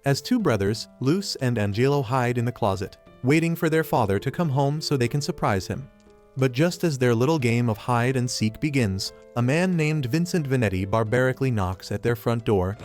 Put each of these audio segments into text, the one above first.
As two brothers, Luz and Angelo hide in the closet, waiting for their father to come home so they can surprise him. But just as their little game of hide and seek begins, a man named Vincent Vanetti barbarically knocks at their front door.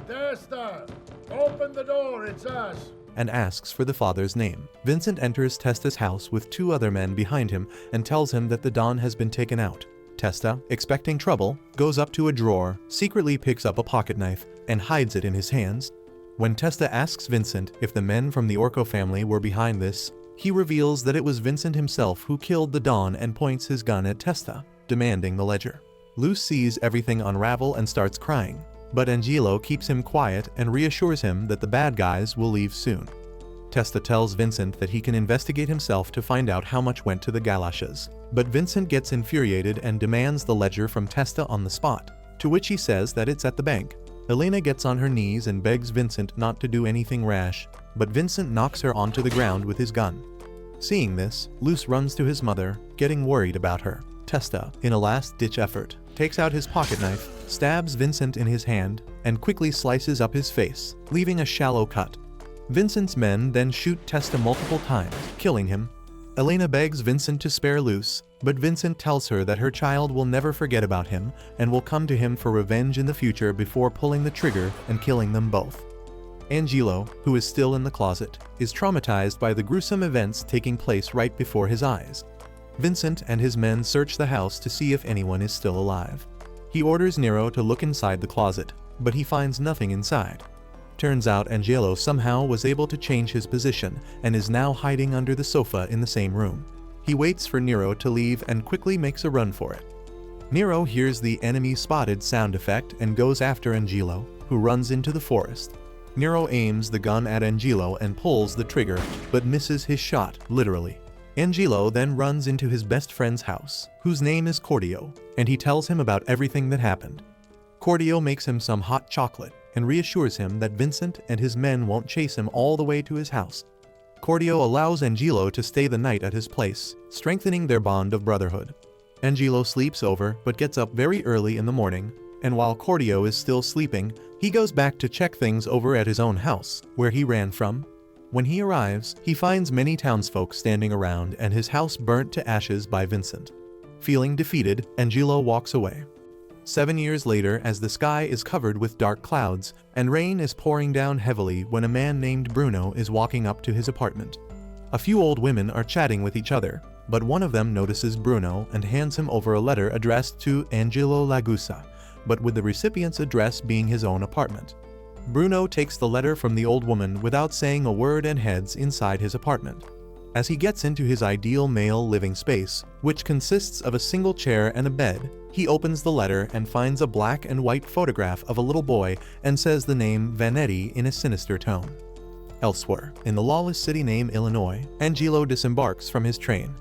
Testa! Open the door, it's us! And asks for the father's name. Vincent enters Testa's house with two other men behind him and tells him that the Don has been taken out. Testa, expecting trouble, goes up to a drawer, secretly picks up a pocket knife, and hides it in his hands. When Testa asks Vincent if the men from the Orco family were behind this, he reveals that it was Vincent himself who killed the Don and points his gun at Testa, demanding the ledger. Luz sees everything unravel and starts crying, but Angelo keeps him quiet and reassures him that the bad guys will leave soon. Testa tells Vincent that he can investigate himself to find out how much went to the galoshes, but Vincent gets infuriated and demands the ledger from Testa on the spot, to which he says that it's at the bank. Elena gets on her knees and begs Vincent not to do anything rash, but Vincent knocks her onto the ground with his gun. Seeing this, Luz runs to his mother, getting worried about her. Testa, in a last-ditch effort, takes out his pocket knife, stabs Vincent in his hand, and quickly slices up his face, leaving a shallow cut. Vincent's men then shoot Testa multiple times, killing him. Elena begs Vincent to spare Luz, but Vincent tells her that her child will never forget about him and will come to him for revenge in the future before pulling the trigger and killing them both. Angelo, who is still in the closet, is traumatized by the gruesome events taking place right before his eyes. Vincent and his men search the house to see if anyone is still alive. He orders Nero to look inside the closet, but he finds nothing inside. Turns out Angelo somehow was able to change his position and is now hiding under the sofa in the same room. He waits for Nero to leave and quickly makes a run for it. Nero hears the enemy spotted sound effect and goes after Angelo, who runs into the forest. Nero aims the gun at Angelo and pulls the trigger, but misses his shot, literally. Angelo then runs into his best friend's house, whose name is Corteo, and he tells him about everything that happened. Corteo makes him some hot chocolate and reassures him that Vincent and his men won't chase him all the way to his house. Corteo allows Angelo to stay the night at his place, strengthening their bond of brotherhood. Angelo sleeps over but gets up very early in the morning, and while Corteo is still sleeping, he goes back to check things over at his own house, where he ran from. When he arrives, he finds many townsfolk standing around and his house burnt to ashes by Vincent. Feeling defeated, Angelo walks away. 7 years later, as the sky is covered with dark clouds and rain is pouring down heavily when a man named Bruno is walking up to his apartment. A few old women are chatting with each other, but one of them notices Bruno and hands him over a letter addressed to Angelo Lagusa, but with the recipient's address being his own apartment. Bruno takes the letter from the old woman without saying a word and heads inside his apartment. As he gets into his ideal male living space, which consists of a single chair and a bed, he opens the letter and finds a black and white photograph of a little boy and says the name Vanetti in a sinister tone. Elsewhere, in the Lawless city named Illinois, Angelo disembarks from his train.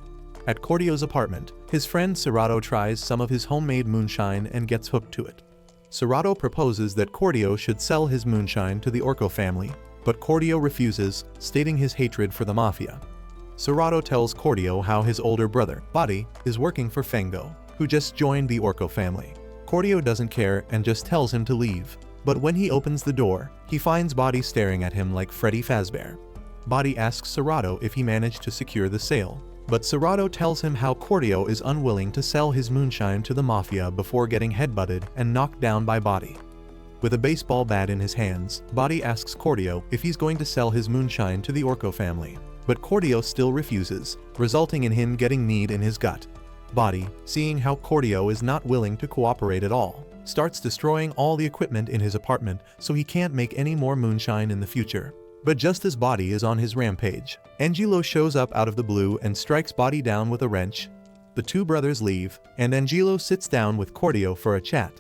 At Corteo's apartment, his friend Serrato tries some of his homemade moonshine and gets hooked to it. Serrato proposes that Corteo should sell his moonshine to the Orco family, but Corteo refuses, stating his hatred for the Mafia. Serrato tells Corteo how his older brother, Body, is working for Fango, who just joined the Orco family. Corteo doesn't care and just tells him to leave, but when he opens the door, he finds Body staring at him like Freddy Fazbear. Body asks Serrato if he managed to secure the sale, but Serrato tells him how Corteo is unwilling to sell his moonshine to the Mafia before getting headbutted and knocked down by Body. With a baseball bat in his hands, Body asks Corteo if he's going to sell his moonshine to the Orco family, but Corteo still refuses, resulting in him getting kneed in his gut. Body, seeing how Corteo is not willing to cooperate at all, starts destroying all the equipment in his apartment so he can't make any more moonshine in the future. But just as Body is on his rampage, Angelo shows up out of the blue and strikes Body down with a wrench. The two brothers leave, and Angelo sits down with Corteo for a chat.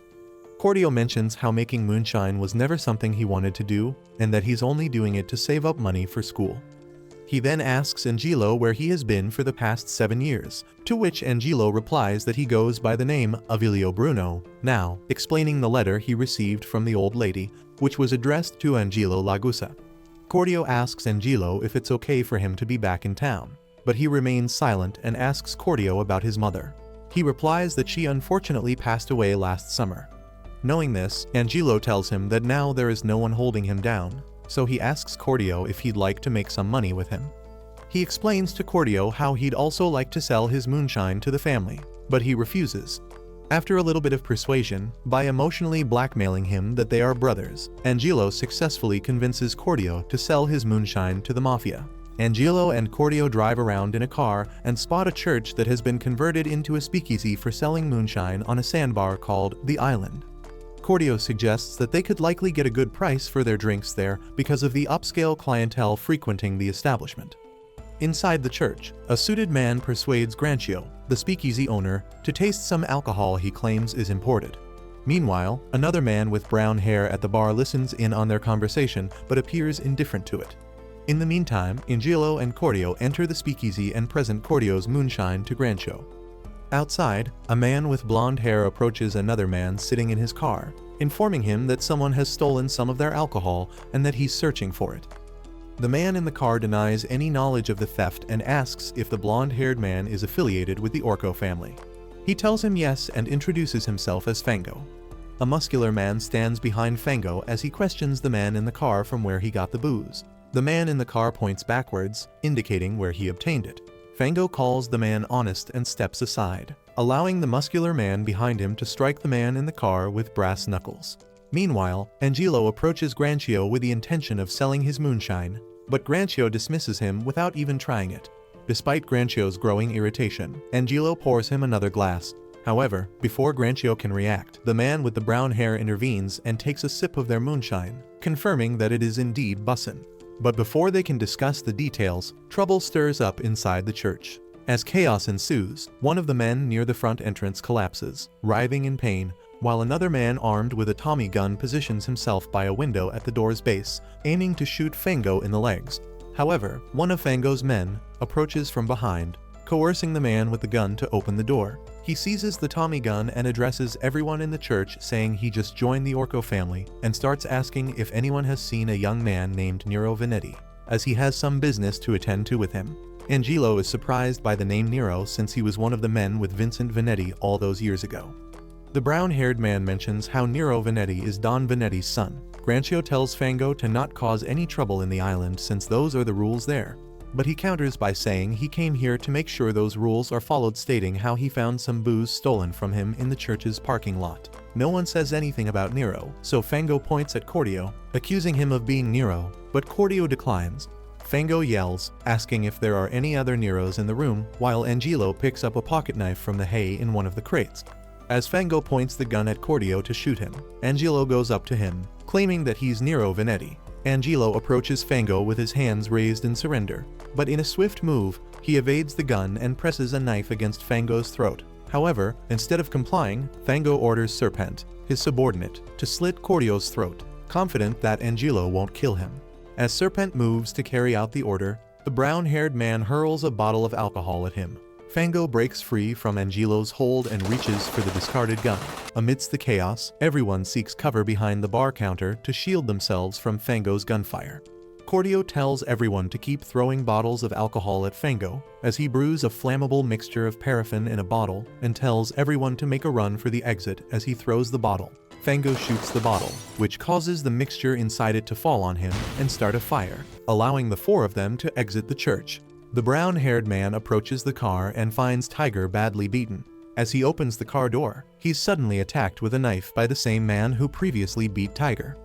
Corteo mentions how making moonshine was never something he wanted to do, and that he's only doing it to save up money for school. He then asks Angelo where he has been for the past 7 years, to which Angelo replies that he goes by the name Avilio Bruno, now, explaining the letter he received from the old lady, which was addressed to Angelo Lagusa. Corteo asks Angelo if it's okay for him to be back in town, but he remains silent and asks Corteo about his mother. He replies that she unfortunately passed away last summer. Knowing this, Angelo tells him that now there is no one holding him down, so he asks Corteo if he'd like to make some money with him. He explains to Corteo how he'd also like to sell his moonshine to the family, but he refuses. After a little bit of persuasion, by emotionally blackmailing him that they are brothers, Angelo successfully convinces Corteo to sell his moonshine to the Mafia. Angelo and Corteo drive around in a car and spot a church that has been converted into a speakeasy for selling moonshine on a sandbar called The Island. Corteo suggests that they could likely get a good price for their drinks there because of the upscale clientele frequenting the establishment. Inside the church, a suited man persuades Grancio, the speakeasy owner, to taste some alcohol he claims is imported. Meanwhile, another man with brown hair at the bar listens in on their conversation but appears indifferent to it. In the meantime, Angelo and Corteo enter the speakeasy and present Corteo's moonshine to Grancio. Outside, a man with blonde hair approaches another man sitting in his car, informing him that someone has stolen some of their alcohol and that he's searching for it. The man in the car denies any knowledge of the theft and asks if the blonde-haired man is affiliated with the Orco family. He tells him yes and introduces himself as Fango. A muscular man stands behind Fango as he questions the man in the car from where he got the booze. The man in the car points backwards, indicating where he obtained it. Fango calls the man honest and steps aside, allowing the muscular man behind him to strike the man in the car with brass knuckles. Meanwhile, Angelo approaches Grancio with the intention of selling his moonshine, but Grancio dismisses him without even trying it. Despite Grancio's growing irritation, Angelo pours him another glass. However, before Grancio can react, the man with the brown hair intervenes and takes a sip of their moonshine, confirming that it is indeed bussin'. But before they can discuss the details, trouble stirs up inside the church. As chaos ensues, one of the men near the front entrance collapses, writhing in pain, while another man armed with a Tommy gun positions himself by a window at the door's base, aiming to shoot Fango in the legs. However, one of Fango's men approaches from behind, coercing the man with the gun to open the door. He seizes the Tommy gun and addresses everyone in the church, saying he just joined the Orco family, and starts asking if anyone has seen a young man named Nero Venetti, as he has some business to attend to with him. Angelo is surprised by the name Nero since he was one of the men with Vincent Venetti all those years ago. The brown-haired man mentions how Nero Venetti is Don Venetti's son. Grancio tells Fango to not cause any trouble in the island since those are the rules there. But he counters by saying he came here to make sure those rules are followed, stating how he found some booze stolen from him in the church's parking lot. No one says anything about Nero, so Fango points at Corteo, accusing him of being Nero, but Corteo declines. Fango yells, asking if there are any other Neros in the room, while Angelo picks up a pocket knife from the hay in one of the crates. As Fango points the gun at Corteo to shoot him, Angelo goes up to him, claiming that he's Nero Venetti. Angelo approaches Fango with his hands raised in surrender, but in a swift move, he evades the gun and presses a knife against Fango's throat. However, instead of complying, Fango orders Serpent, his subordinate, to slit Corteo's throat, confident that Angelo won't kill him. As Serpent moves to carry out the order, the brown-haired man hurls a bottle of alcohol at him. Fango breaks free from Angelo's hold and reaches for the discarded gun. Amidst the chaos, everyone seeks cover behind the bar counter to shield themselves from Fango's gunfire. Corteo tells everyone to keep throwing bottles of alcohol at Fango, as he brews a flammable mixture of paraffin in a bottle and tells everyone to make a run for the exit as he throws the bottle. Fango shoots the bottle, which causes the mixture inside it to fall on him and start a fire, allowing the four of them to exit the church. The brown-haired man approaches the car and finds Tiger badly beaten. As he opens the car door, he's suddenly attacked with a knife by the same man who previously beat Tiger.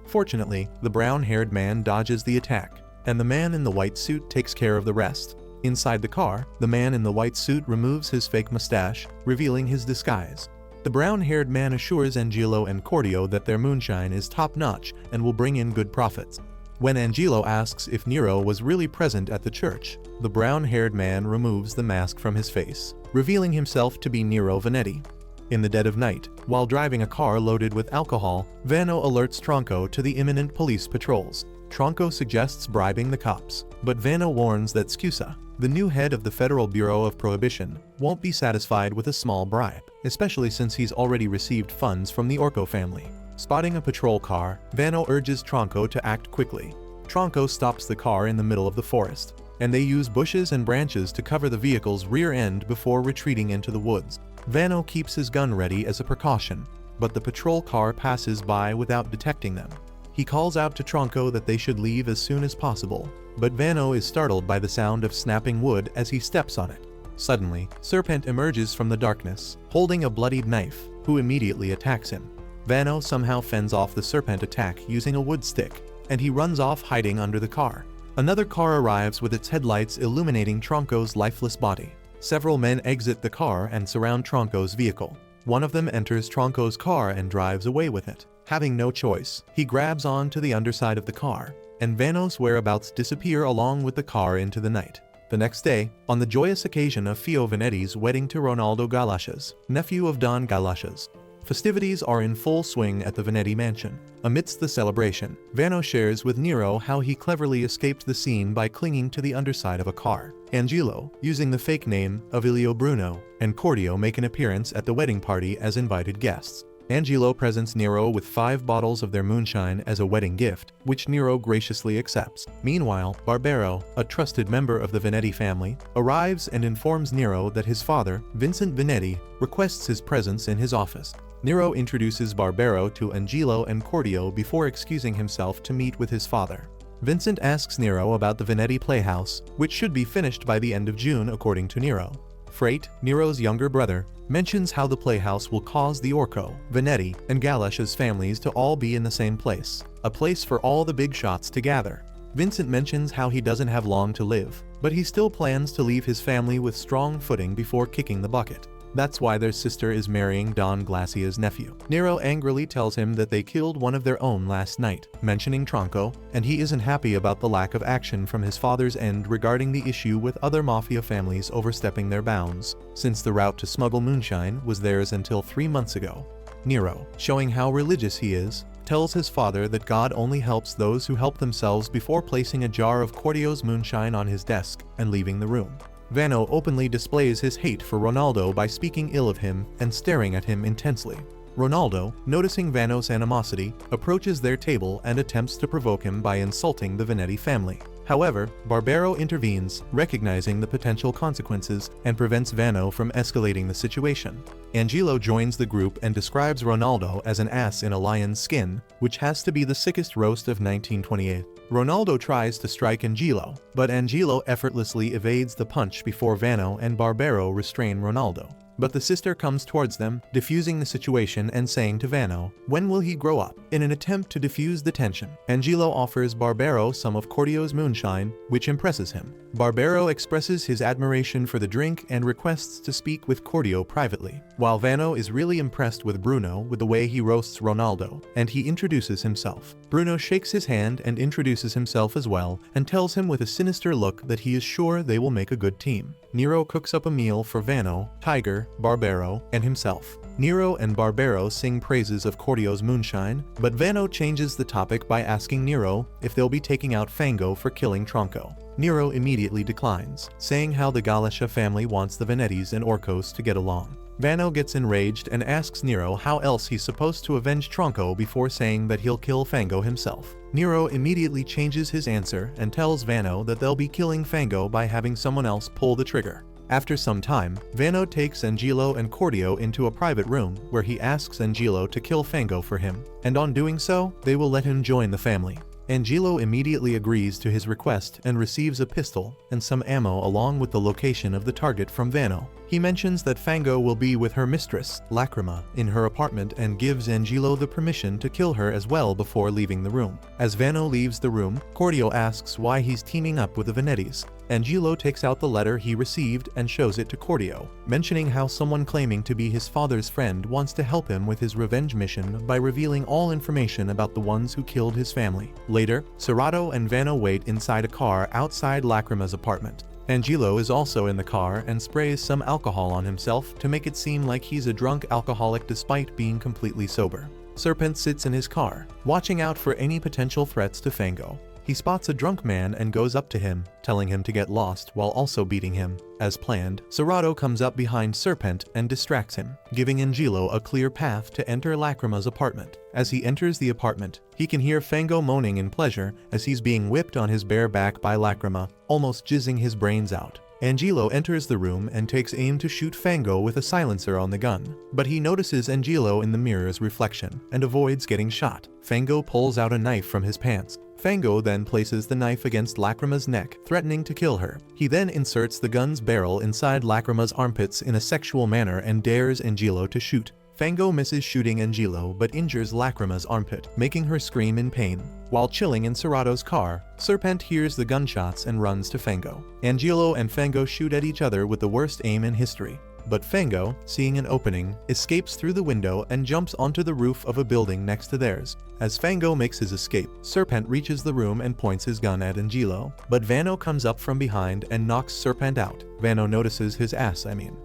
Fortunately, the brown-haired man dodges the attack, and the man in the white suit takes care of the rest. Inside the car, the man in the white suit removes his fake mustache, revealing his disguise. The brown-haired man assures Angelo and Corteo that their moonshine is top-notch and will bring in good profits. When Angelo asks if Nero was really present at the church, the brown-haired man removes the mask from his face, revealing himself to be Nero Venetti. In the dead of night, while driving a car loaded with alcohol, Vano alerts Tronco to the imminent police patrols. Tronco suggests bribing the cops, but Vano warns that Scusa, the new head of the Federal Bureau of Prohibition, won't be satisfied with a small bribe, especially since he's already received funds from the Orco family. Spotting a patrol car, Vano urges Tronco to act quickly. Tronco stops the car in the middle of the forest, and they use bushes and branches to cover the vehicle's rear end before retreating into the woods. Vano keeps his gun ready as a precaution, but the patrol car passes by without detecting them. He calls out to Tronco that they should leave as soon as possible, but Vano is startled by the sound of snapping wood as he steps on it. Suddenly, Serpent emerges from the darkness, holding a bloodied knife, who immediately attacks him. Vano somehow fends off the Serpent attack using a wood stick, and he runs off hiding under the car. Another car arrives with its headlights illuminating Tronco's lifeless body. Several men exit the car and surround Tronco's vehicle. One of them enters Tronco's car and drives away with it. Having no choice, he grabs on to the underside of the car, and Vano's whereabouts disappear along with the car into the night. The next day, on the joyous occasion of Fio Venetti's wedding to Ronaldo Galascias, nephew of Don Galascias, festivities are in full swing at the Venetti mansion. Amidst the celebration, Vano shares with Nero how he cleverly escaped the scene by clinging to the underside of a car. Angelo, using the fake name of Ilio Bruno, and Corteo make an appearance at the wedding party as invited guests. Angelo presents Nero with 5 bottles of their moonshine as a wedding gift, which Nero graciously accepts. Meanwhile, Barbero, a trusted member of the Venetti family, arrives and informs Nero that his father, Vincent Venetti, requests his presence in his office. Nero introduces Barbero to Angelo and Corteo before excusing himself to meet with his father. Vincent asks Nero about the Venetti playhouse, which should be finished by the end of June according to Nero. Frate, Nero's younger brother, mentions how the playhouse will cause the Orco, Venetti, and Galascias families to all be in the same place, a place for all the big shots to gather. Vincent mentions how he doesn't have long to live, but he still plans to leave his family with strong footing before kicking the bucket. That's why their sister is marrying Don Galascias' nephew. Nero angrily tells him that they killed one of their own last night, mentioning Tronco, and he isn't happy about the lack of action from his father's end regarding the issue with other Mafia families overstepping their bounds, since the route to smuggle moonshine was theirs until 3 months ago. Nero, showing how religious he is, tells his father that God only helps those who help themselves before placing a jar of Corteo's moonshine on his desk and leaving the room. Vano openly displays his hate for Ronaldo by speaking ill of him and staring at him intensely. Ronaldo, noticing Vano's animosity, approaches their table and attempts to provoke him by insulting the Venetti family. However, Barbero intervenes, recognizing the potential consequences, and prevents Vano from escalating the situation. Angelo joins the group and describes Ronaldo as an ass in a lion's skin, which has to be the sickest roast of 1928. Ronaldo tries to strike Angelo, but Angelo effortlessly evades the punch before Vano and Barbero restrain Ronaldo. But the sister comes towards them, diffusing the situation and saying to Vano, "When will he grow up?" In an attempt to diffuse the tension, Angelo offers Barbero some of Corteo's moonshine, which impresses him. Barbero expresses his admiration for the drink and requests to speak with Corteo privately, while Vano is really impressed with Bruno with the way he roasts Ronaldo, and he introduces himself. Bruno shakes his hand and introduces himself as well, and tells him with a sinister look that he is sure they will make a good team. Nero cooks up a meal for Vano, Tiger, Barbero, and himself. Nero and Barbero sing praises of Corteo's moonshine, but Vano changes the topic by asking Nero if they'll be taking out Fango for killing Tronco. Nero immediately declines, saying how the Galascia family wants the Venettis and Orcos to get along. Vano gets enraged and asks Nero how else he's supposed to avenge Tronco before saying that he'll kill Fango himself. Nero immediately changes his answer and tells Vano that they'll be killing Fango by having someone else pull the trigger. After some time, Vano takes Angelo and Corteo into a private room where he asks Angelo to kill Fango for him, and on doing so, they will let him join the family. Angelo immediately agrees to his request and receives a pistol and some ammo along with the location of the target from Vano. He mentions that Fango will be with her mistress, Lacrima, in her apartment and gives Angelo the permission to kill her as well before leaving the room. As Vano leaves the room, Corteo asks why he's teaming up with the Venettis. Angelo takes out the letter he received and shows it to Corteo, mentioning how someone claiming to be his father's friend wants to help him with his revenge mission by revealing all information about the ones who killed his family. Later, Serrato and Vano wait inside a car outside Lacrima's apartment. Angelo is also in the car and sprays some alcohol on himself to make it seem like he's a drunk alcoholic despite being completely sober. Serpent sits in his car, watching out for any potential threats to Fango. He spots a drunk man and goes up to him, telling him to get lost while also beating him. As planned, Serrato comes up behind Serpent and distracts him, giving Angelo a clear path to enter Lacrima's apartment. As he enters the apartment, he can hear Fango moaning in pleasure as he's being whipped on his bare back by Lacrima, almost jizzing his brains out. Angelo enters the room and takes aim to shoot Fango with a silencer on the gun, but he notices Angelo in the mirror's reflection and avoids getting shot. Fango pulls out a knife from his pants. Fango then places the knife against Lacrima's neck, threatening to kill her. He then inserts the gun's barrel inside Lacrima's armpits in a sexual manner and dares Angelo to shoot. Fango misses shooting Angelo but injures Lacrima's armpit, making her scream in pain. While chilling in Serrato's car, Serpent hears the gunshots and runs to Fango. Angelo and Fango shoot at each other with the worst aim in history. But Fango, seeing an opening, escapes through the window and jumps onto the roof of a building next to theirs. As Fango makes his escape, Serpent reaches the room and points his gun at Angelo, but Vano comes up from behind and knocks Serpent out. Vano notices his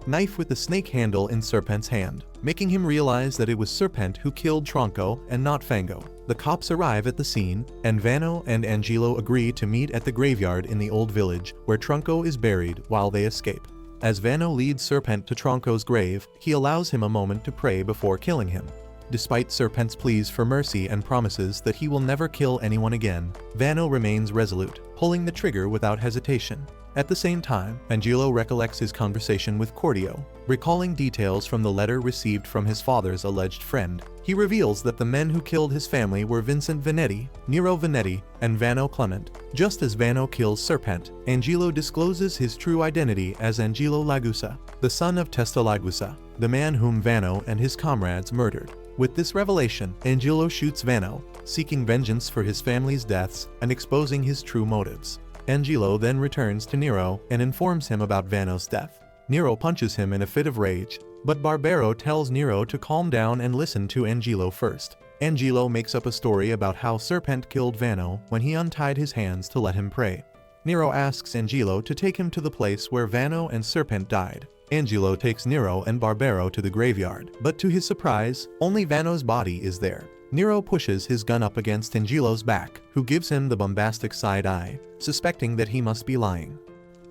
knife with the snake handle in Serpent's hand, making him realize that it was Serpent who killed Tronco and not Fango. The cops arrive at the scene, and Vano and Angelo agree to meet at the graveyard in the old village, where Tronco is buried while they escape. As Vano leads Serpent to Tronco's grave, he allows him a moment to pray before killing him. Despite Serpent's pleas for mercy and promises that he will never kill anyone again, Vano remains resolute, pulling the trigger without hesitation. At the same time, Angelo recollects his conversation with Corteo. Recalling details from the letter received from his father's alleged friend, he reveals that the men who killed his family were Vincent Venetti, Nero Venetti, and Vano Clement. Just as Vano kills Serpent, Angelo discloses his true identity as Angelo Lagusa, the son of Testa Lagusa, the man whom Vano and his comrades murdered. With this revelation, Angelo shoots Vano, seeking vengeance for his family's deaths and exposing his true motives. Angelo then returns to Nero and informs him about Vano's death. Nero punches him in a fit of rage, but Barbero tells Nero to calm down and listen to Angelo first. Angelo makes up a story about how Serpent killed Vano when he untied his hands to let him pray. Nero asks Angelo to take him to the place where Vano and Serpent died. Angelo takes Nero and Barbero to the graveyard, but to his surprise, only Vano's body is there. Nero pushes his gun up against Angelo's back, who gives him the bombastic side eye, suspecting that he must be lying.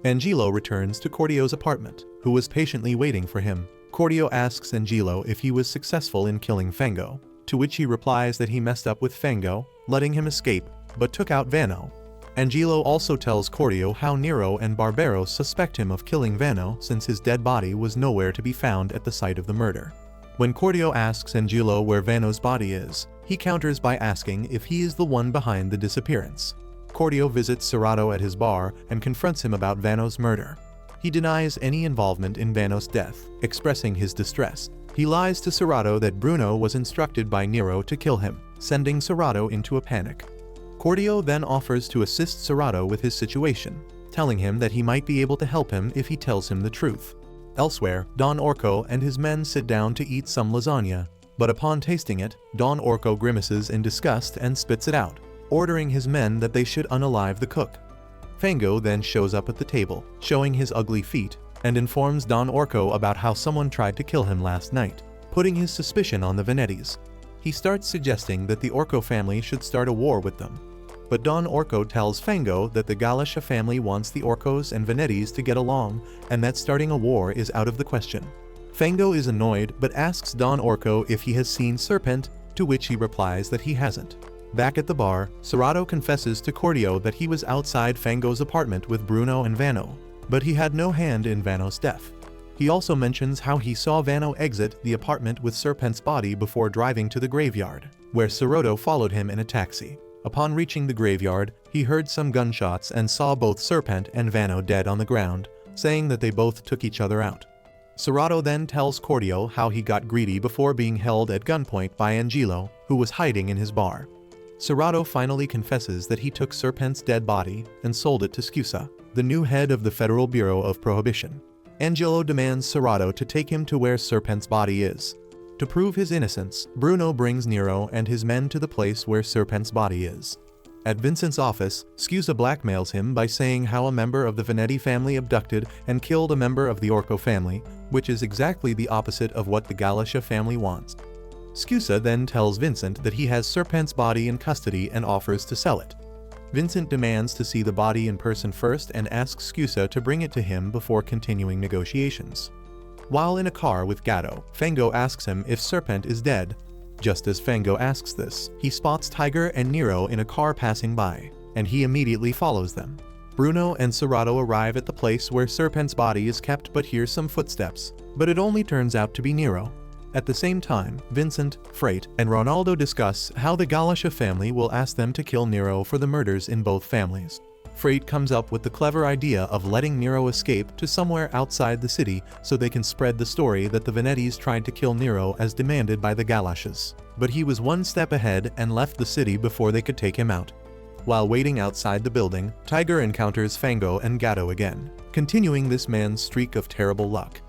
Angelo returns to Corteo's apartment, who was patiently waiting for him. Corteo asks Angelo if he was successful in killing Fango, to which he replies that he messed up with Fango, letting him escape, but took out Vano. Angelo also tells Corteo how Nero and Barbero suspect him of killing Vano since his dead body was nowhere to be found at the site of the murder. When Corteo asks Angelo where Vano's body is, he counters by asking if he is the one behind the disappearance. Corteo visits Serrato at his bar and confronts him about Vano's murder. He denies any involvement in Vano's death, expressing his distress. He lies to Serrato that Bruno was instructed by Nero to kill him, sending Serrato into a panic. Corteo then offers to assist Serrato with his situation, telling him that he might be able to help him if he tells him the truth. Elsewhere, Don Orco and his men sit down to eat some lasagna, but upon tasting it, Don Orco grimaces in disgust and spits it out, ordering his men that they should unalive the cook. Fango then shows up at the table, showing his ugly feet, and informs Don Orco about how someone tried to kill him last night, putting his suspicion on the Venettis. He starts suggesting that the Orco family should start a war with them. But Don Orco tells Fango that the Galicia family wants the Orcos and Venettis to get along, and that starting a war is out of the question. Fango is annoyed but asks Don Orco if he has seen Serpent, to which he replies that he hasn't. Back at the bar, Serrato confesses to Corteo that he was outside Fango's apartment with Bruno and Vano, but he had no hand in Vano's death. He also mentions how he saw Vano exit the apartment with Serpent's body before driving to the graveyard, where Serrato followed him in a taxi. Upon reaching the graveyard, he heard some gunshots and saw both Serpent and Vano dead on the ground, saying that they both took each other out. Serrato then tells Corteo how he got greedy before being held at gunpoint by Angelo, who was hiding in his bar. Serrato finally confesses that he took Serpent's dead body and sold it to Scusa, the new head of the Federal Bureau of Prohibition. Angelo demands Serrato to take him to where Serpent's body is. To prove his innocence, Bruno brings Nero and his men to the place where Serpent's body is. At Vincent's office, Scusa blackmails him by saying how a member of the Venetti family abducted and killed a member of the Orco family, which is exactly the opposite of what the Galicia family wants. Scusa then tells Vincent that he has Serpent's body in custody and offers to sell it. Vincent demands to see the body in person first and asks Scusa to bring it to him before continuing negotiations. While in a car with Gatto, Fango asks him if Serpent is dead. Just as Fango asks this, he spots Tiger and Nero in a car passing by, and he immediately follows them. Bruno and Serato arrive at the place where Serpent's body is kept but hear some footsteps, but it only turns out to be Nero. At the same time, Vincent, Freight, and Ronaldo discuss how the Galasha family will ask them to kill Nero for the murders in both families. Freight comes up with the clever idea of letting Nero escape to somewhere outside the city so they can spread the story that the Venettis tried to kill Nero as demanded by the Galashas. But he was one step ahead and left the city before they could take him out. While waiting outside the building, Tiger encounters Fango and Gatto again, continuing this man's streak of terrible luck.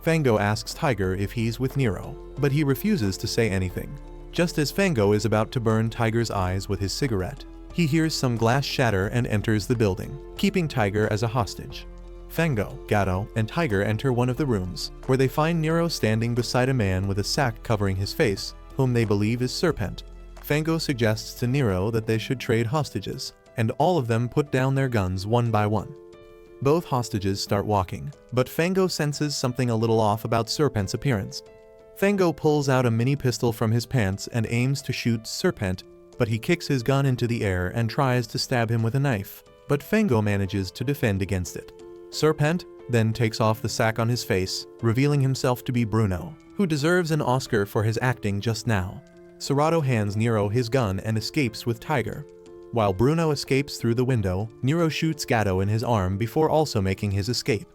Fango asks Tiger if he's with Nero, but he refuses to say anything. Just as Fango is about to burn Tiger's eyes with his cigarette, he hears some glass shatter and enters the building, keeping Tiger as a hostage. Fango, Gatto, and Tiger enter one of the rooms, where they find Nero standing beside a man with a sack covering his face, whom they believe is Serpent. Fango suggests to Nero that they should trade hostages, and all of them put down their guns one by one. Both hostages start walking, but Fango senses something a little off about Serpent's appearance. Fango pulls out a mini pistol from his pants and aims to shoot Serpent, but he kicks his gun into the air and tries to stab him with a knife, but Fango manages to defend against it. Serpent then takes off the sack on his face, revealing himself to be Bruno, who deserves an Oscar for his acting just now. Serato hands Nero his gun and escapes with Tiger. While Bruno escapes through the window, Nero shoots Gatto in his arm before also making his escape.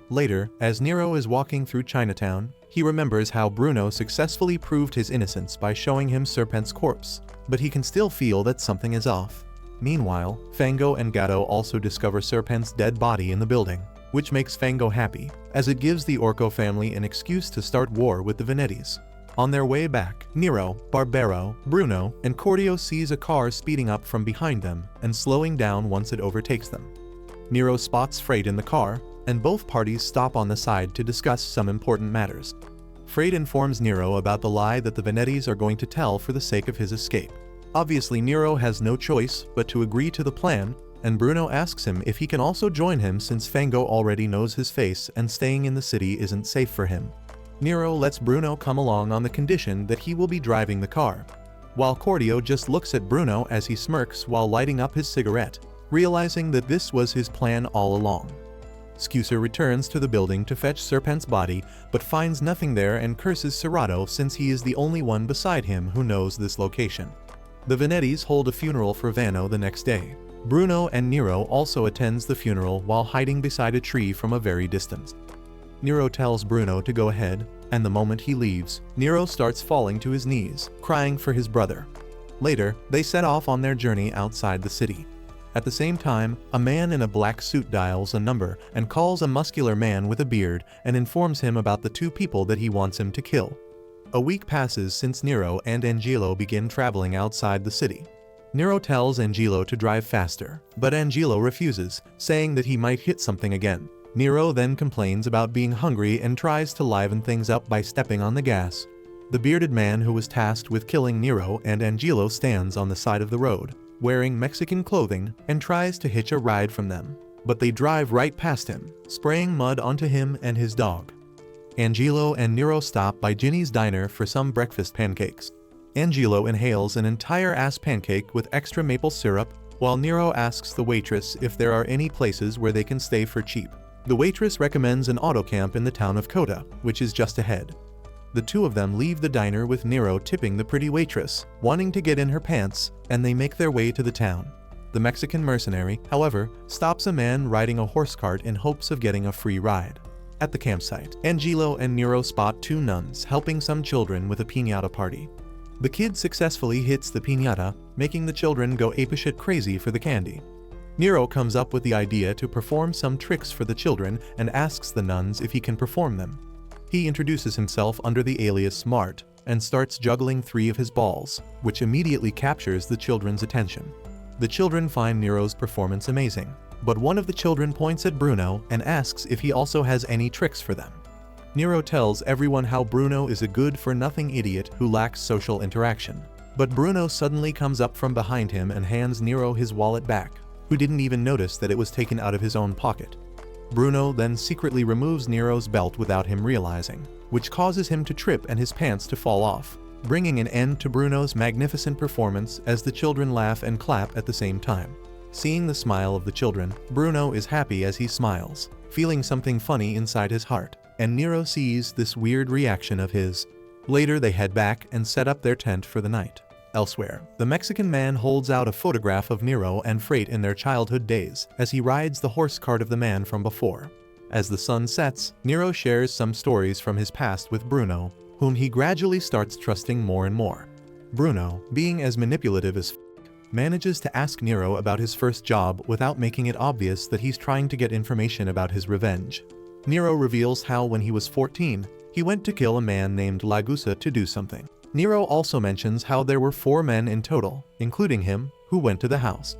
Later, as Nero is walking through Chinatown, he remembers how Bruno successfully proved his innocence by showing him Serpent's corpse, but he can still feel that something is off. Meanwhile, Fango and Gatto also discover Serpent's dead body in the building, which makes Fango happy, as it gives the Orco family an excuse to start war with the Venettis. On their way back, Nero, Barbero, Bruno, and Corteo sees a car speeding up from behind them and slowing down once it overtakes them. Nero spots Freight in the car, and both parties stop on the side to discuss some important matters. Freight informs Nero about the lie that the Venettis are going to tell for the sake of his escape. Obviously, Nero has no choice but to agree to the plan, and Bruno asks him if he can also join him since Fango already knows his face and staying in the city isn't safe for him. Nero lets Bruno come along on the condition that he will be driving the car, while Corteo just looks at Bruno as he smirks while lighting up his cigarette, realizing that this was his plan all along. Scuser returns to the building to fetch Serpent's body, but finds nothing there and curses Serato since he is the only one beside him who knows this location. The Venettis hold a funeral for Vanno the next day. Bruno and Nero also attends the funeral while hiding beside a tree from a very distance. Nero tells Bruno to go ahead, and the moment he leaves, Nero starts falling to his knees, crying for his brother. Later, they set off on their journey outside the city. At the same time, a man in a black suit dials a number and calls a muscular man with a beard and informs him about the two people that he wants him to kill. A week passes since Nero and Angelo begin traveling outside the city. Nero tells Angelo to drive faster, but Angelo refuses, saying that he might hit something again. Nero then complains about being hungry and tries to liven things up by stepping on the gas. The bearded man who was tasked with killing Nero and Angelo stands on the side of the road, wearing Mexican clothing, and tries to hitch a ride from them, but they drive right past him, spraying mud onto him and his dog. Angelo and Nero stop by Ginny's diner for some breakfast pancakes. Angelo inhales an entire ass pancake with extra maple syrup, while Nero asks the waitress if there are any places where they can stay for cheap. The waitress recommends an auto camp in the town of Kota, which is just ahead. The two of them leave the diner with Nero tipping the pretty waitress, wanting to get in her pants, and they make their way to the town. The Mexican mercenary, however, stops a man riding a horse cart in hopes of getting a free ride. At the campsite, Angelo and Nero spot two nuns helping some children with a piñata party. The kid successfully hits the piñata, making the children go apeshit crazy for the candy. Nero comes up with the idea to perform some tricks for the children and asks the nuns if he can perform them. He introduces himself under the alias Smart and starts juggling 3 of his balls, which immediately captures the children's attention. The children find Nero's performance amazing, but one of the children points at Bruno and asks if he also has any tricks for them. Nero tells everyone how Bruno is a good-for-nothing idiot who lacks social interaction, but Bruno suddenly comes up from behind him and hands Nero his wallet back, who didn't even notice that it was taken out of his own pocket. Bruno then secretly removes Nero's belt without him realizing, which causes him to trip and his pants to fall off, bringing an end to Bruno's magnificent performance as the children laugh and clap at the same time. Seeing the smile of the children, Bruno is happy as he smiles, feeling something funny inside his heart, and Nero sees this weird reaction of his. Later they head back and set up their tent for the night. Elsewhere, the Mexican man holds out a photograph of Nero and Freight in their childhood days as he rides the horse cart of the man from before. As the sun sets, Nero shares some stories from his past with Bruno, whom he gradually starts trusting more and more. Bruno, being as manipulative as manages to ask Nero about his first job without making it obvious that he's trying to get information about his revenge. Nero reveals how when he was 14, he went to kill a man named Lagusa to do something. Nero also mentions how there were 4 men in total, including him, who went to the house.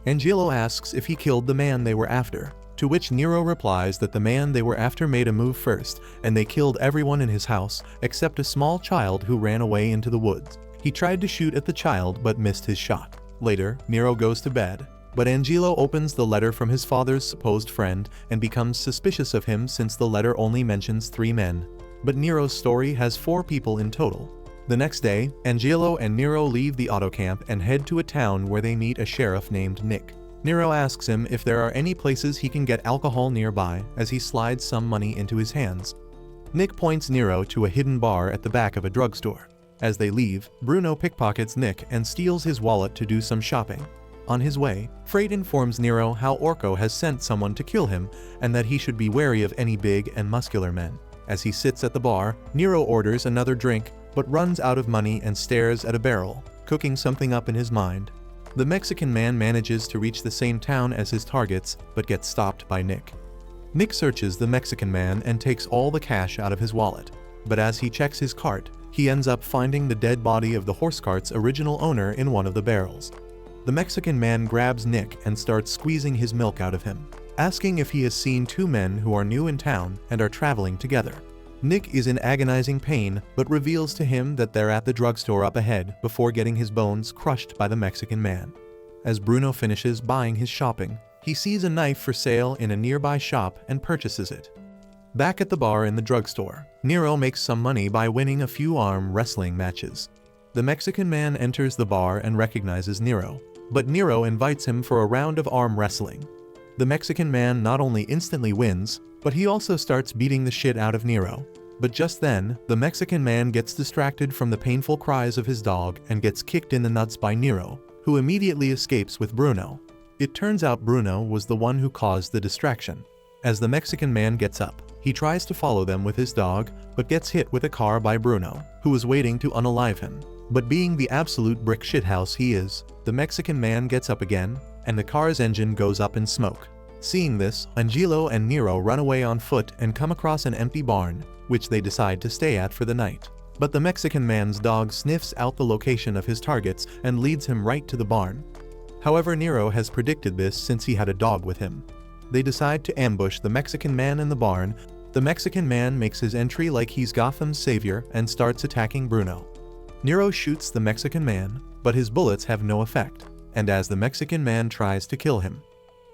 Angelo asks if he killed the man they were after, to which Nero replies that the man they were after made a move first, and they killed everyone in his house except a small child who ran away into the woods. He tried to shoot at the child but missed his shot. Later, Nero goes to bed, but Angelo opens the letter from his father's supposed friend and becomes suspicious of him since the letter only mentions 3 men. But Nero's story has 4 people in total. The next day, Angelo and Nero leave the auto camp and head to a town where they meet a sheriff named Nick. Nero asks him if there are any places he can get alcohol nearby as he slides some money into his hands. Nick points Nero to a hidden bar at the back of a drugstore. As they leave, Bruno pickpockets Nick and steals his wallet to do some shopping. On his way, Freight informs Nero how Orco has sent someone to kill him and that he should be wary of any big and muscular men. As he sits at the bar, Nero orders another drink but runs out of money and stares at a barrel, cooking something up in his mind. The Mexican man manages to reach the same town as his targets but gets stopped by Nick. Nick searches the Mexican man and takes all the cash out of his wallet, but as he checks his cart, he ends up finding the dead body of the horse cart's original owner in one of the barrels. The Mexican man grabs Nick and starts squeezing his milk out of him, asking if he has seen 2 men who are new in town and are traveling together. Nick is in agonizing pain but reveals to him that they're at the drugstore up ahead before getting his bones crushed by the Mexican man. As Bruno finishes buying his shopping, he sees a knife for sale in a nearby shop and purchases it. Back at the bar in the drugstore, Nero makes some money by winning a few arm wrestling matches. The Mexican man enters the bar and recognizes Nero, but Nero invites him for a round of arm wrestling. The Mexican man not only instantly wins, but he also starts beating the shit out of Nero. But just then, the Mexican man gets distracted from the painful cries of his dog and gets kicked in the nuts by Nero, who immediately escapes with Bruno. It turns out Bruno was the one who caused the distraction. As the Mexican man gets up, he tries to follow them with his dog, but gets hit with a car by Bruno, who is waiting to unalive him. But being the absolute brick shithouse he is, the Mexican man gets up again, and the car's engine goes up in smoke. Seeing this, Angelo and Nero run away on foot and come across an empty barn, which they decide to stay at for the night. But the Mexican man's dog sniffs out the location of his targets and leads him right to the barn. However, Nero has predicted this since he had a dog with him. They decide to ambush the Mexican man in the barn. The Mexican man makes his entry like he's Gotham's savior and starts attacking Bruno. Nero shoots the Mexican man, but his bullets have no effect, and as the Mexican man tries to kill him,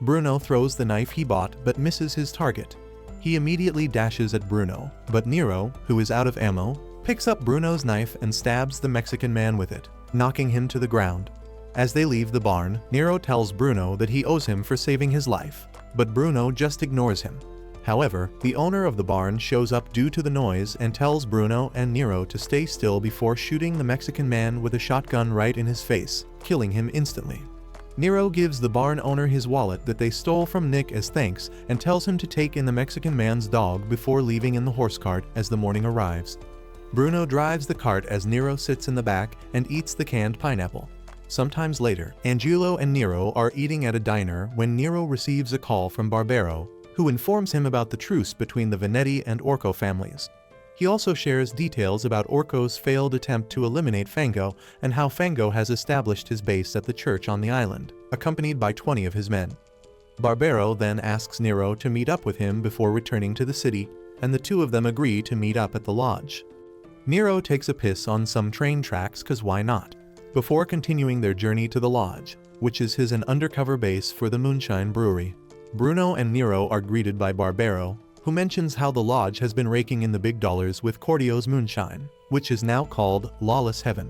Bruno throws the knife he bought but misses his target. He immediately dashes at Bruno, but Nero, who is out of ammo, picks up Bruno's knife and stabs the Mexican man with it, knocking him to the ground. As they leave the barn, Nero tells Bruno that he owes him for saving his life, but Bruno just ignores him. However, the owner of the barn shows up due to the noise and tells Bruno and Nero to stay still before shooting the Mexican man with a shotgun right in his face, killing him instantly. Nero gives the barn owner his wallet that they stole from Nick as thanks and tells him to take in the Mexican man's dog before leaving in the horse cart as the morning arrives. Bruno drives the cart as Nero sits in the back and eats the canned pineapple. Sometimes later, Angelo and Nero are eating at a diner when Nero receives a call from Barbero, who informs him about the truce between the Venetti and Orco families. He also shares details about Orco's failed attempt to eliminate Fango and how Fango has established his base at the church on the island, accompanied by 20 of his men. Barbero then asks Nero to meet up with him before returning to the city, and the 2 of them agree to meet up at the lodge. Nero takes a piss on some train tracks cause why not, before continuing their journey to the lodge, which is an undercover base for the Moonshine Brewery. Bruno and Nero are greeted by Barbero, who mentions how the lodge has been raking in the big dollars with Corteo's moonshine, which is now called Lawless Heaven.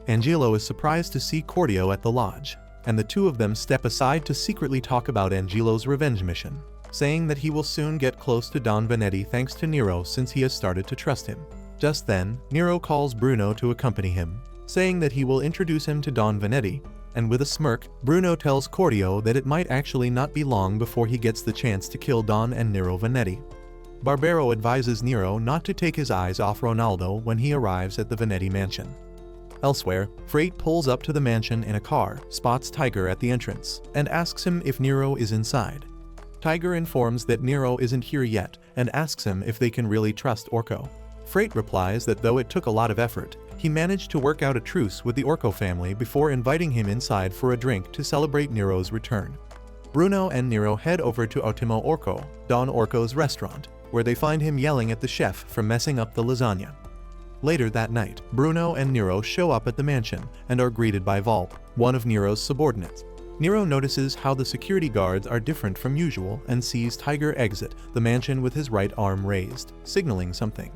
Angelo is surprised to see Corteo at the lodge, and the two of them step aside to secretly talk about Angelo's revenge mission, saying that he will soon get close to Don Vanetti thanks to Nero since he has started to trust him. Just then, Nero calls Bruno to accompany him, saying that he will introduce him to Don Vanetti, and with a smirk, Bruno tells Corteo that it might actually not be long before he gets the chance to kill Don and Nero Vanetti. Barbero advises Nero not to take his eyes off Ronaldo when he arrives at the Vanetti mansion. Elsewhere, Freight pulls up to the mansion in a car, spots Tiger at the entrance, and asks him if Nero is inside. Tiger informs that Nero isn't here yet and asks him if they can really trust Orco. Freight replies that though it took a lot of effort, he managed to work out a truce with the Orco family before inviting him inside for a drink to celebrate Nero's return. Bruno and Nero head over to Ottimo Orco, Don Orco's restaurant, where they find him yelling at the chef for messing up the lasagna. Later that night, Bruno and Nero show up at the mansion and are greeted by Volpe, one of Nero's subordinates. Nero notices how the security guards are different from usual and sees Tiger exit the mansion with his right arm raised, signaling something.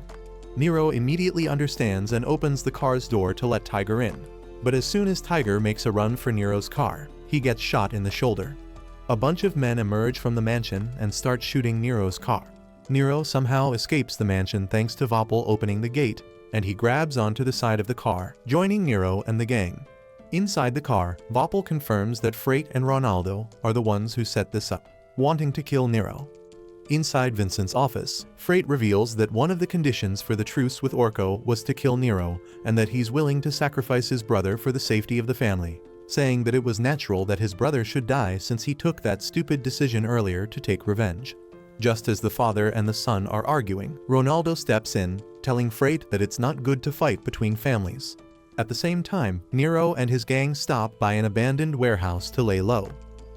Nero immediately understands and opens the car's door to let Tiger in, but as soon as Tiger makes a run for Nero's car, he gets shot in the shoulder. A bunch of men emerge from the mansion and start shooting Nero's car. Nero somehow escapes the mansion thanks to Volpe opening the gate, and he grabs onto the side of the car, joining Nero and the gang. Inside the car, Volpe confirms that Freight and Ronaldo are the ones who set this up, wanting to kill Nero. Inside Vincent's office, Freight reveals that one of the conditions for the truce with Orco was to kill Nero, and that he's willing to sacrifice his brother for the safety of the family, saying that it was natural that his brother should die since he took that stupid decision earlier to take revenge. Just as the father and the son are arguing, Ronaldo steps in, telling Freight that it's not good to fight between families. At the same time, Nero and his gang stop by an abandoned warehouse to lay low.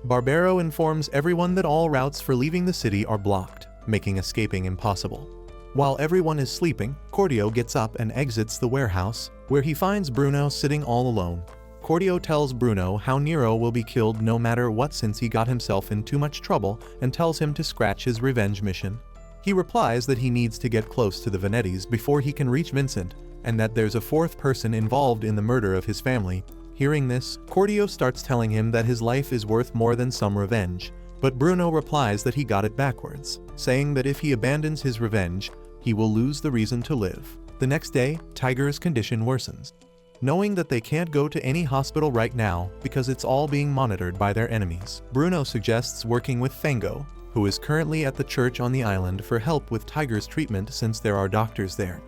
Barbero informs everyone that all routes for leaving the city are blocked, making escaping impossible. While everyone is sleeping, Corteo gets up and exits the warehouse, where he finds Bruno sitting all alone. Corteo tells Bruno how Nero will be killed no matter what since he got himself in too much trouble and tells him to scratch his revenge mission. He replies that he needs to get close to the Vanettis before he can reach Vincent, and that there's a fourth person involved in the murder of his family. Hearing this, Corteo starts telling him that his life is worth more than some revenge, but Bruno replies that he got it backwards, saying that if he abandons his revenge, he will lose the reason to live. The next day, Tiger's condition worsens. Knowing that they can't go to any hospital right now because it's all being monitored by their enemies, Bruno suggests working with Fango, who is currently at the church on the island for help with Tiger's treatment since there are doctors there.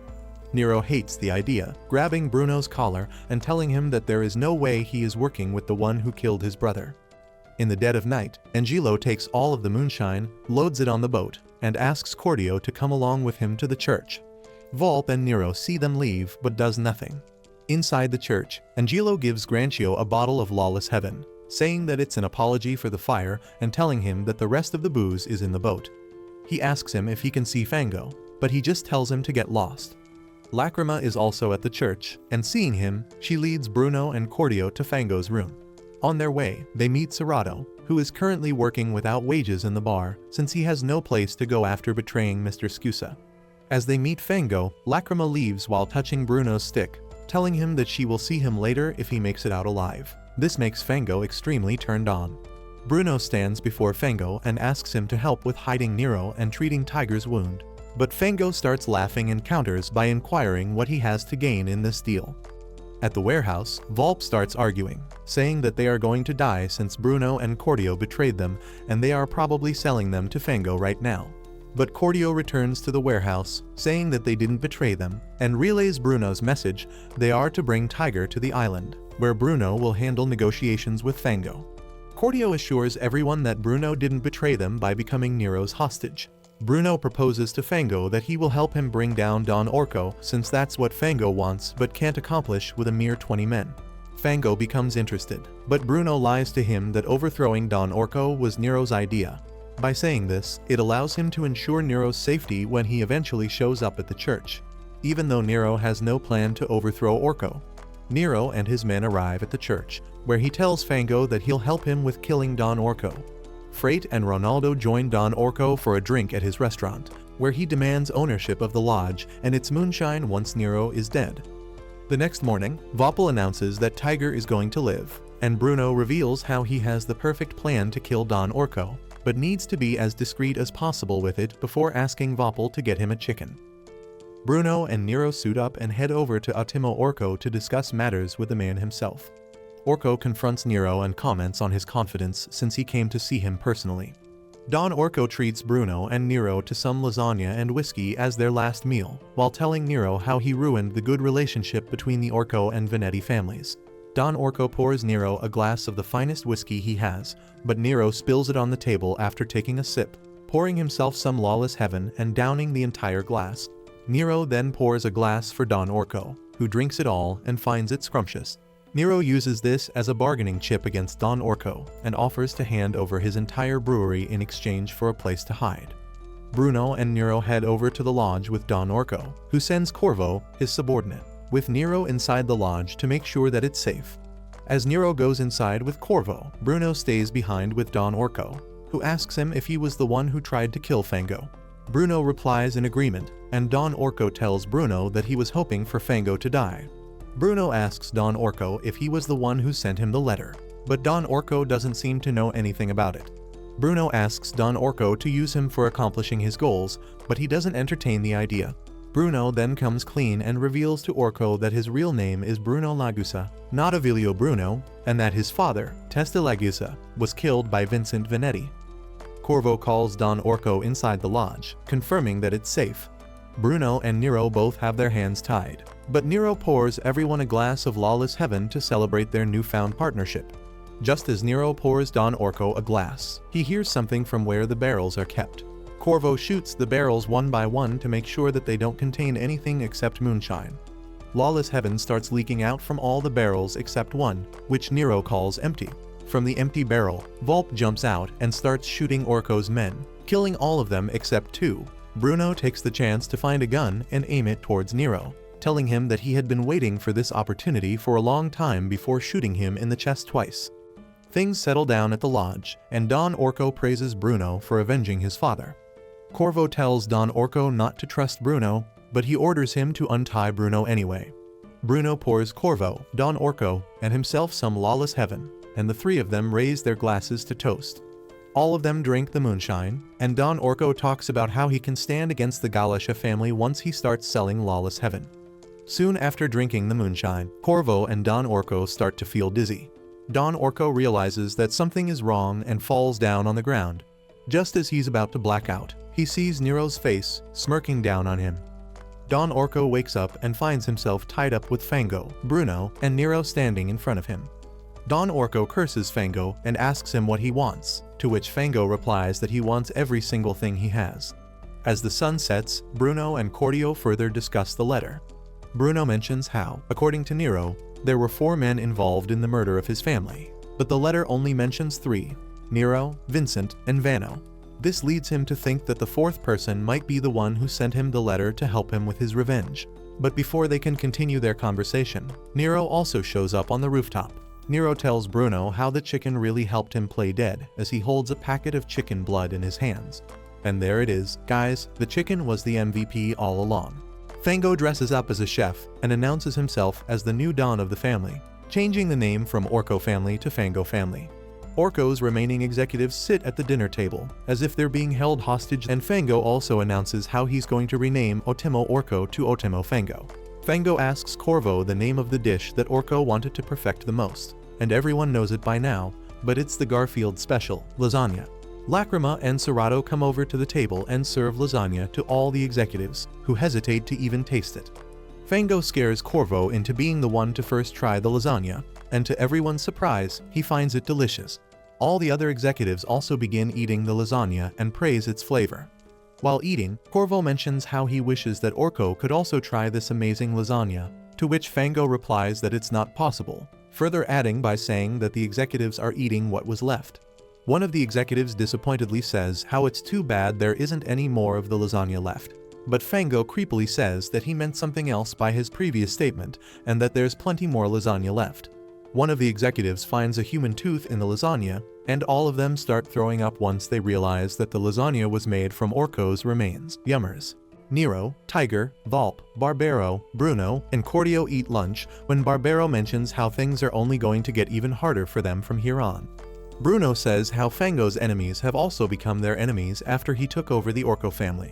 Nero hates the idea, grabbing Bruno's collar and telling him that there is no way he is working with the one who killed his brother. In the dead of night, Angelo takes all of the moonshine, loads it on the boat, and asks Corteo to come along with him to the church. Volpe and Nero see them leave but does nothing. Inside the church, Angelo gives Grancio a bottle of Lawless Heaven, saying that it's an apology for the fire and telling him that the rest of the booze is in the boat. He asks him if he can see Fango, but he just tells him to get lost. Lacrima is also at the church, and seeing him, she leads Bruno and Corteo to Fango's room. On their way, they meet Serrato, who is currently working without wages in the bar since he has no place to go after betraying Mr. Scusa. As they meet Fango, Lacrima leaves while touching Bruno's stick, telling him that she will see him later if he makes it out alive. This makes Fango extremely turned on. Bruno stands before Fango and asks him to help with hiding Nero and treating Tiger's wound. But Fango starts laughing and counters by inquiring what he has to gain in this deal. At the warehouse, Volpe starts arguing, saying that they are going to die since Bruno and Corteo betrayed them and they are probably selling them to Fango right now. But Corteo returns to the warehouse, saying that they didn't betray them, and relays Bruno's message they are to bring Tiger to the island, where Bruno will handle negotiations with Fango. Corteo assures everyone that Bruno didn't betray them by becoming Nero's hostage. Bruno proposes to Fango that he will help him bring down Don Orco since that's what Fango wants but can't accomplish with a mere 20 men. Fango becomes interested, but Bruno lies to him that overthrowing Don Orco was Nero's idea. By saying this, it allows him to ensure Nero's safety when he eventually shows up at the church, even though Nero has no plan to overthrow Orco. Nero and his men arrive at the church, where he tells Fango that he'll help him with killing Don Orco. Freight and Ronaldo join Don Orco for a drink at his restaurant, where he demands ownership of the lodge and its moonshine once Nero is dead. The next morning, Volpe announces that Tiger is going to live, and Bruno reveals how he has the perfect plan to kill Don Orco, but needs to be as discreet as possible with it before asking Voppel to get him a chicken. Bruno and Nero suit up and head over to Ultimo Orco to discuss matters with the man himself. Orco confronts Nero and comments on his confidence since he came to see him personally. Don Orco treats Bruno and Nero to some lasagna and whiskey as their last meal, while telling Nero how he ruined the good relationship between the Orco and Venetti families. Don Orco pours Nero a glass of the finest whiskey he has, but Nero spills it on the table after taking a sip, pouring himself some Lawless heaven and downing the entire glass. Nero then pours a glass for Don Orco, who drinks it all and finds it scrumptious. Nero uses this as a bargaining chip against Don Orco and offers to hand over his entire brewery in exchange for a place to hide. Bruno and Nero head over to the lodge with Don Orco, who sends Corvo, his subordinate, with Nero inside the lodge to make sure that it's safe. As Nero goes inside with Corvo, Bruno stays behind with Don Orco, who asks him if he was the one who tried to kill Fango. Bruno replies in agreement, and Don Orco tells Bruno that he was hoping for Fango to die. Bruno asks Don Orco if he was the one who sent him the letter, but Don Orco doesn't seem to know anything about it. Bruno asks Don Orco to use him for accomplishing his goals, but he doesn't entertain the idea. Bruno then comes clean and reveals to Orco that his real name is Bruno Lagusa, not Avilio Bruno, and that his father, Testa Lagusa, was killed by Vincent Venetti. Corvo calls Don Orco inside the lodge, confirming that it's safe. Bruno and Nero both have their hands tied, but Nero pours everyone a glass of Lawless heaven to celebrate their newfound partnership. Just as Nero pours Don Orco a glass, he hears something from where the barrels are kept. Corvo shoots the barrels one by one to make sure that they don't contain anything except moonshine. Lawless heaven starts leaking out from all the barrels except one, which Nero calls empty. From the empty barrel, Volp jumps out and starts shooting Orco's men, killing all of them except two. Bruno takes the chance to find a gun and aim it towards Nero, telling him that he had been waiting for this opportunity for a long time before shooting him in the chest twice. Things settle down at the lodge, and Don Orco praises Bruno for avenging his father. Corvo tells Don Orco not to trust Bruno, but he orders him to untie Bruno anyway. Bruno pours Corvo, Don Orco, and himself some Lawless heaven, and the three of them raise their glasses to toast. All of them drink the moonshine, and Don Orco talks about how he can stand against the Galasha family once he starts selling Lawless heaven. Soon after drinking the moonshine, Corvo and Don Orco start to feel dizzy. Don Orco realizes that something is wrong and falls down on the ground. Just as he's about to black out, he sees Nero's face, smirking down on him. Don Orco wakes up and finds himself tied up with Fango, Bruno, and Nero standing in front of him. Don Orco curses Fango and asks him what he wants, to which Fango replies that he wants every single thing he has. As the sun sets, Bruno and Corteo further discuss the letter. Bruno mentions how, according to Nero, there were 4 men involved in the murder of his family, but the letter only mentions 3, Nero, Vincent, and Vano. This leads him to think that the 4th person might be the one who sent him the letter to help him with his revenge. But before they can continue their conversation, Nero also shows up on the rooftop. Nero tells Bruno how the chicken really helped him play dead as he holds a packet of chicken blood in his hands. And there it is, guys, the chicken was the MVP all along. Fango dresses up as a chef and announces himself as the new Don of the family, changing the name from Orco family to Fango family. Orco's remaining executives sit at the dinner table, as if they're being held hostage, and Fango also announces how he's going to rename Ultimo Orco to Ultimo Fango. Fango asks Corvo the name of the dish that Orco wanted to perfect the most, and everyone knows it by now, but it's the Garfield special, lasagna. Lacrima and Serrato come over to the table and serve lasagna to all the executives, who hesitate to even taste it. Fango scares Corvo into being the one to first try the lasagna, and to everyone's surprise, he finds it delicious. All the other executives also begin eating the lasagna and praise its flavor. While eating, Corvo mentions how he wishes that Orco could also try this amazing lasagna, to which Fango replies that it's not possible, further adding by saying that the executives are eating what was left. One of the executives disappointedly says how it's too bad there isn't any more of the lasagna left. But Fango creepily says that he meant something else by his previous statement and that there's plenty more lasagna left. One of the executives finds a human tooth in the lasagna, and all of them start throwing up once they realize that the lasagna was made from Orco's remains. Yummers. Nero, Tiger, Volpe, Barbero, Bruno, and Corteo eat lunch when Barbero mentions how things are only going to get even harder for them from here on. Bruno says how Fango's enemies have also become their enemies after he took over the Orco family.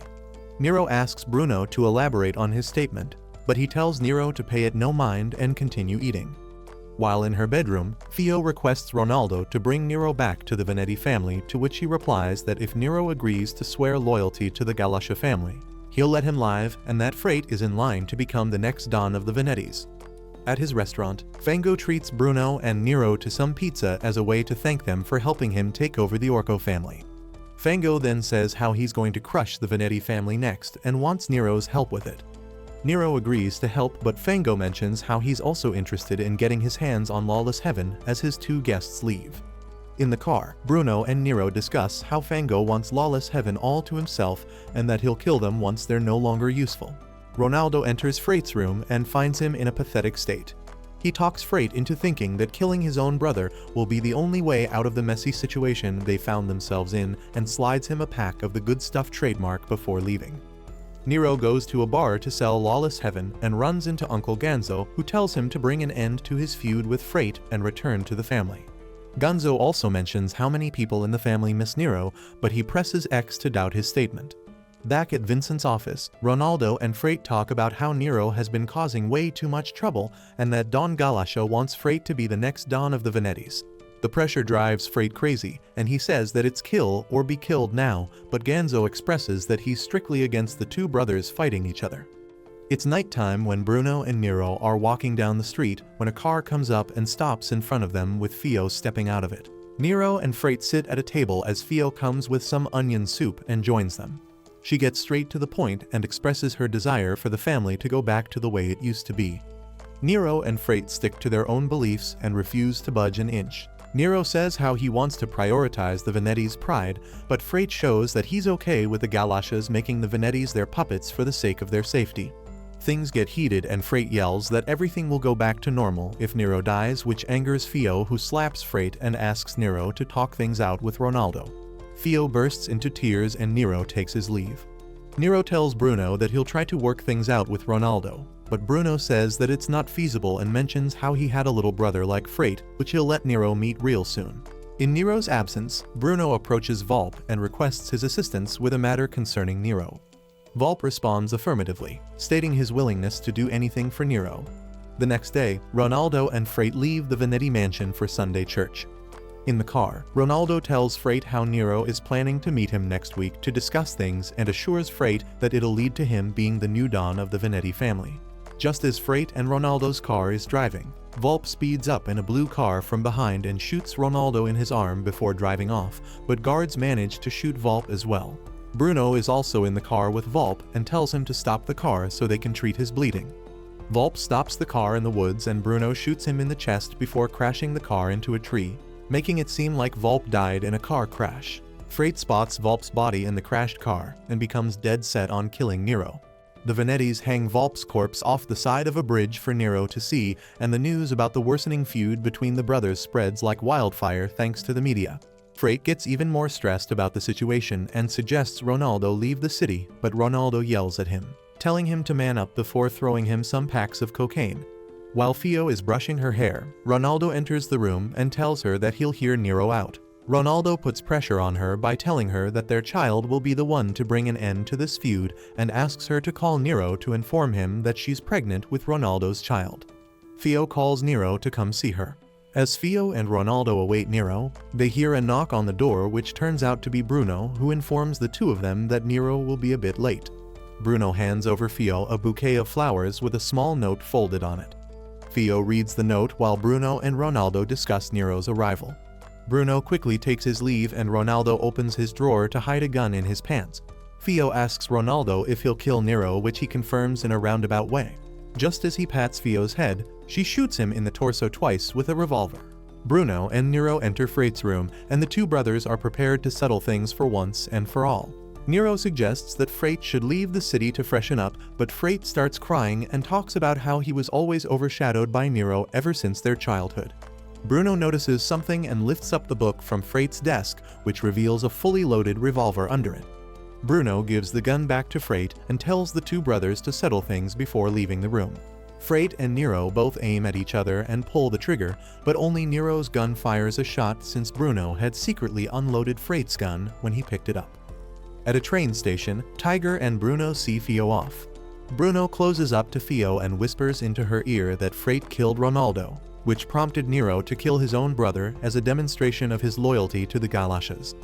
Nero asks Bruno to elaborate on his statement, but he tells Nero to pay it no mind and continue eating. While in her bedroom, Fio requests Ronaldo to bring Nero back to the Venetti family, to which he replies that if Nero agrees to swear loyalty to the Galasha family, he'll let him live and that Frate is in line to become the next Don of the Venettis. At his restaurant, Fango treats Bruno and Nero to some pizza as a way to thank them for helping him take over the Orco family. Fango then says how he's going to crush the Venetti family next and wants Nero's help with it. Nero agrees to help, but Fango mentions how he's also interested in getting his hands on Lawless Heaven as his two guests leave. In the car, Bruno and Nero discuss how Fango wants Lawless Heaven all to himself and that he'll kill them once they're no longer useful. Ronaldo enters Frate's room and finds him in a pathetic state. He talks Frate into thinking that killing his own brother will be the only way out of the messy situation they found themselves in and slides him a pack of the Good Stuff trademark before leaving. Nero goes to a bar to sell Lawless Heaven and runs into Uncle Ganzo, who tells him to bring an end to his feud with Frate and return to the family. Ganzo also mentions how many people in the family miss Nero, but he presses X to doubt his statement. Back at Vincent's office, Ronaldo and Frate talk about how Nero has been causing way too much trouble and that Don Galasha wants Frate to be the next Don of the Venettis. The pressure drives Frate crazy, and he says that it's kill or be killed now, but Ganzo expresses that he's strictly against the two brothers fighting each other. It's nighttime when Bruno and Nero are walking down the street when a car comes up and stops in front of them with Fio stepping out of it. Nero and Frate sit at a table as Fio comes with some onion soup and joins them. She gets straight to the point and expresses her desire for the family to go back to the way it used to be. Nero and Frate stick to their own beliefs and refuse to budge an inch. Nero says how he wants to prioritize the Venetti's pride, but Frate shows that he's okay with the Galashas making the Venettis their puppets for the sake of their safety. Things get heated and Frate yells that everything will go back to normal if Nero dies, which angers Fio, who slaps Frate and asks Nero to talk things out with Ronaldo. Fio bursts into tears and Nero takes his leave. Nero tells Bruno that he'll try to work things out with Ronaldo, but Bruno says that it's not feasible and mentions how he had a little brother like Frate, which he'll let Nero meet real soon. In Nero's absence, Bruno approaches Volpe and requests his assistance with a matter concerning Nero. Volpe responds affirmatively, stating his willingness to do anything for Nero. The next day, Ronaldo and Frate leave the Venetti mansion for Sunday church. In the car, Ronaldo tells Frate how Nero is planning to meet him next week to discuss things and assures Frate that it'll lead to him being the new Don of the Venetti family. Just as Frate and Ronaldo's car is driving, Volpe speeds up in a blue car from behind and shoots Ronaldo in his arm before driving off, but guards manage to shoot Volpe as well. Bruno is also in the car with Volpe and tells him to stop the car so they can treat his bleeding. Volpe stops the car in the woods and Bruno shoots him in the chest before crashing the car into a tree, making it seem like Volpe died in a car crash. Frate spots Volpe's body in the crashed car and becomes dead set on killing Nero. The Venettis hang Volpe's corpse off the side of a bridge for Nero to see, and the news about the worsening feud between the brothers spreads like wildfire thanks to the media. Frate gets even more stressed about the situation and suggests Ronaldo leave the city, but Ronaldo yells at him, telling him to man up before throwing him some packs of cocaine. While Fio is brushing her hair, Ronaldo enters the room and tells her that he'll hear Nero out. Ronaldo puts pressure on her by telling her that their child will be the one to bring an end to this feud and asks her to call Nero to inform him that she's pregnant with Ronaldo's child. Fio calls Nero to come see her. As Fio and Ronaldo await Nero, they hear a knock on the door, which turns out to be Bruno, who informs the two of them that Nero will be a bit late. Bruno hands over Fio a bouquet of flowers with a small note folded on it. Fio reads the note while Bruno and Ronaldo discuss Nero's arrival. Bruno quickly takes his leave and Ronaldo opens his drawer to hide a gun in his pants. Fio asks Ronaldo if he'll kill Nero, which he confirms in a roundabout way. Just as he pats Fio's head, she shoots him in the torso twice with a revolver. Bruno and Nero enter Frate's room, and the two brothers are prepared to settle things for once and for all. Nero suggests that Frate should leave the city to freshen up, but Frate starts crying and talks about how he was always overshadowed by Nero ever since their childhood. Bruno notices something and lifts up the book from Frate's desk, which reveals a fully loaded revolver under it. Bruno gives the gun back to Freight and tells the two brothers to settle things before leaving the room. Freight and Nero both aim at each other and pull the trigger, but only Nero's gun fires a shot since Bruno had secretly unloaded Freight's gun when he picked it up. At a train station, Tiger and Bruno see Fio off. Bruno closes up to Fio and whispers into her ear that Freight killed Ronaldo, which prompted Nero to kill his own brother as a demonstration of his loyalty to the Galashas.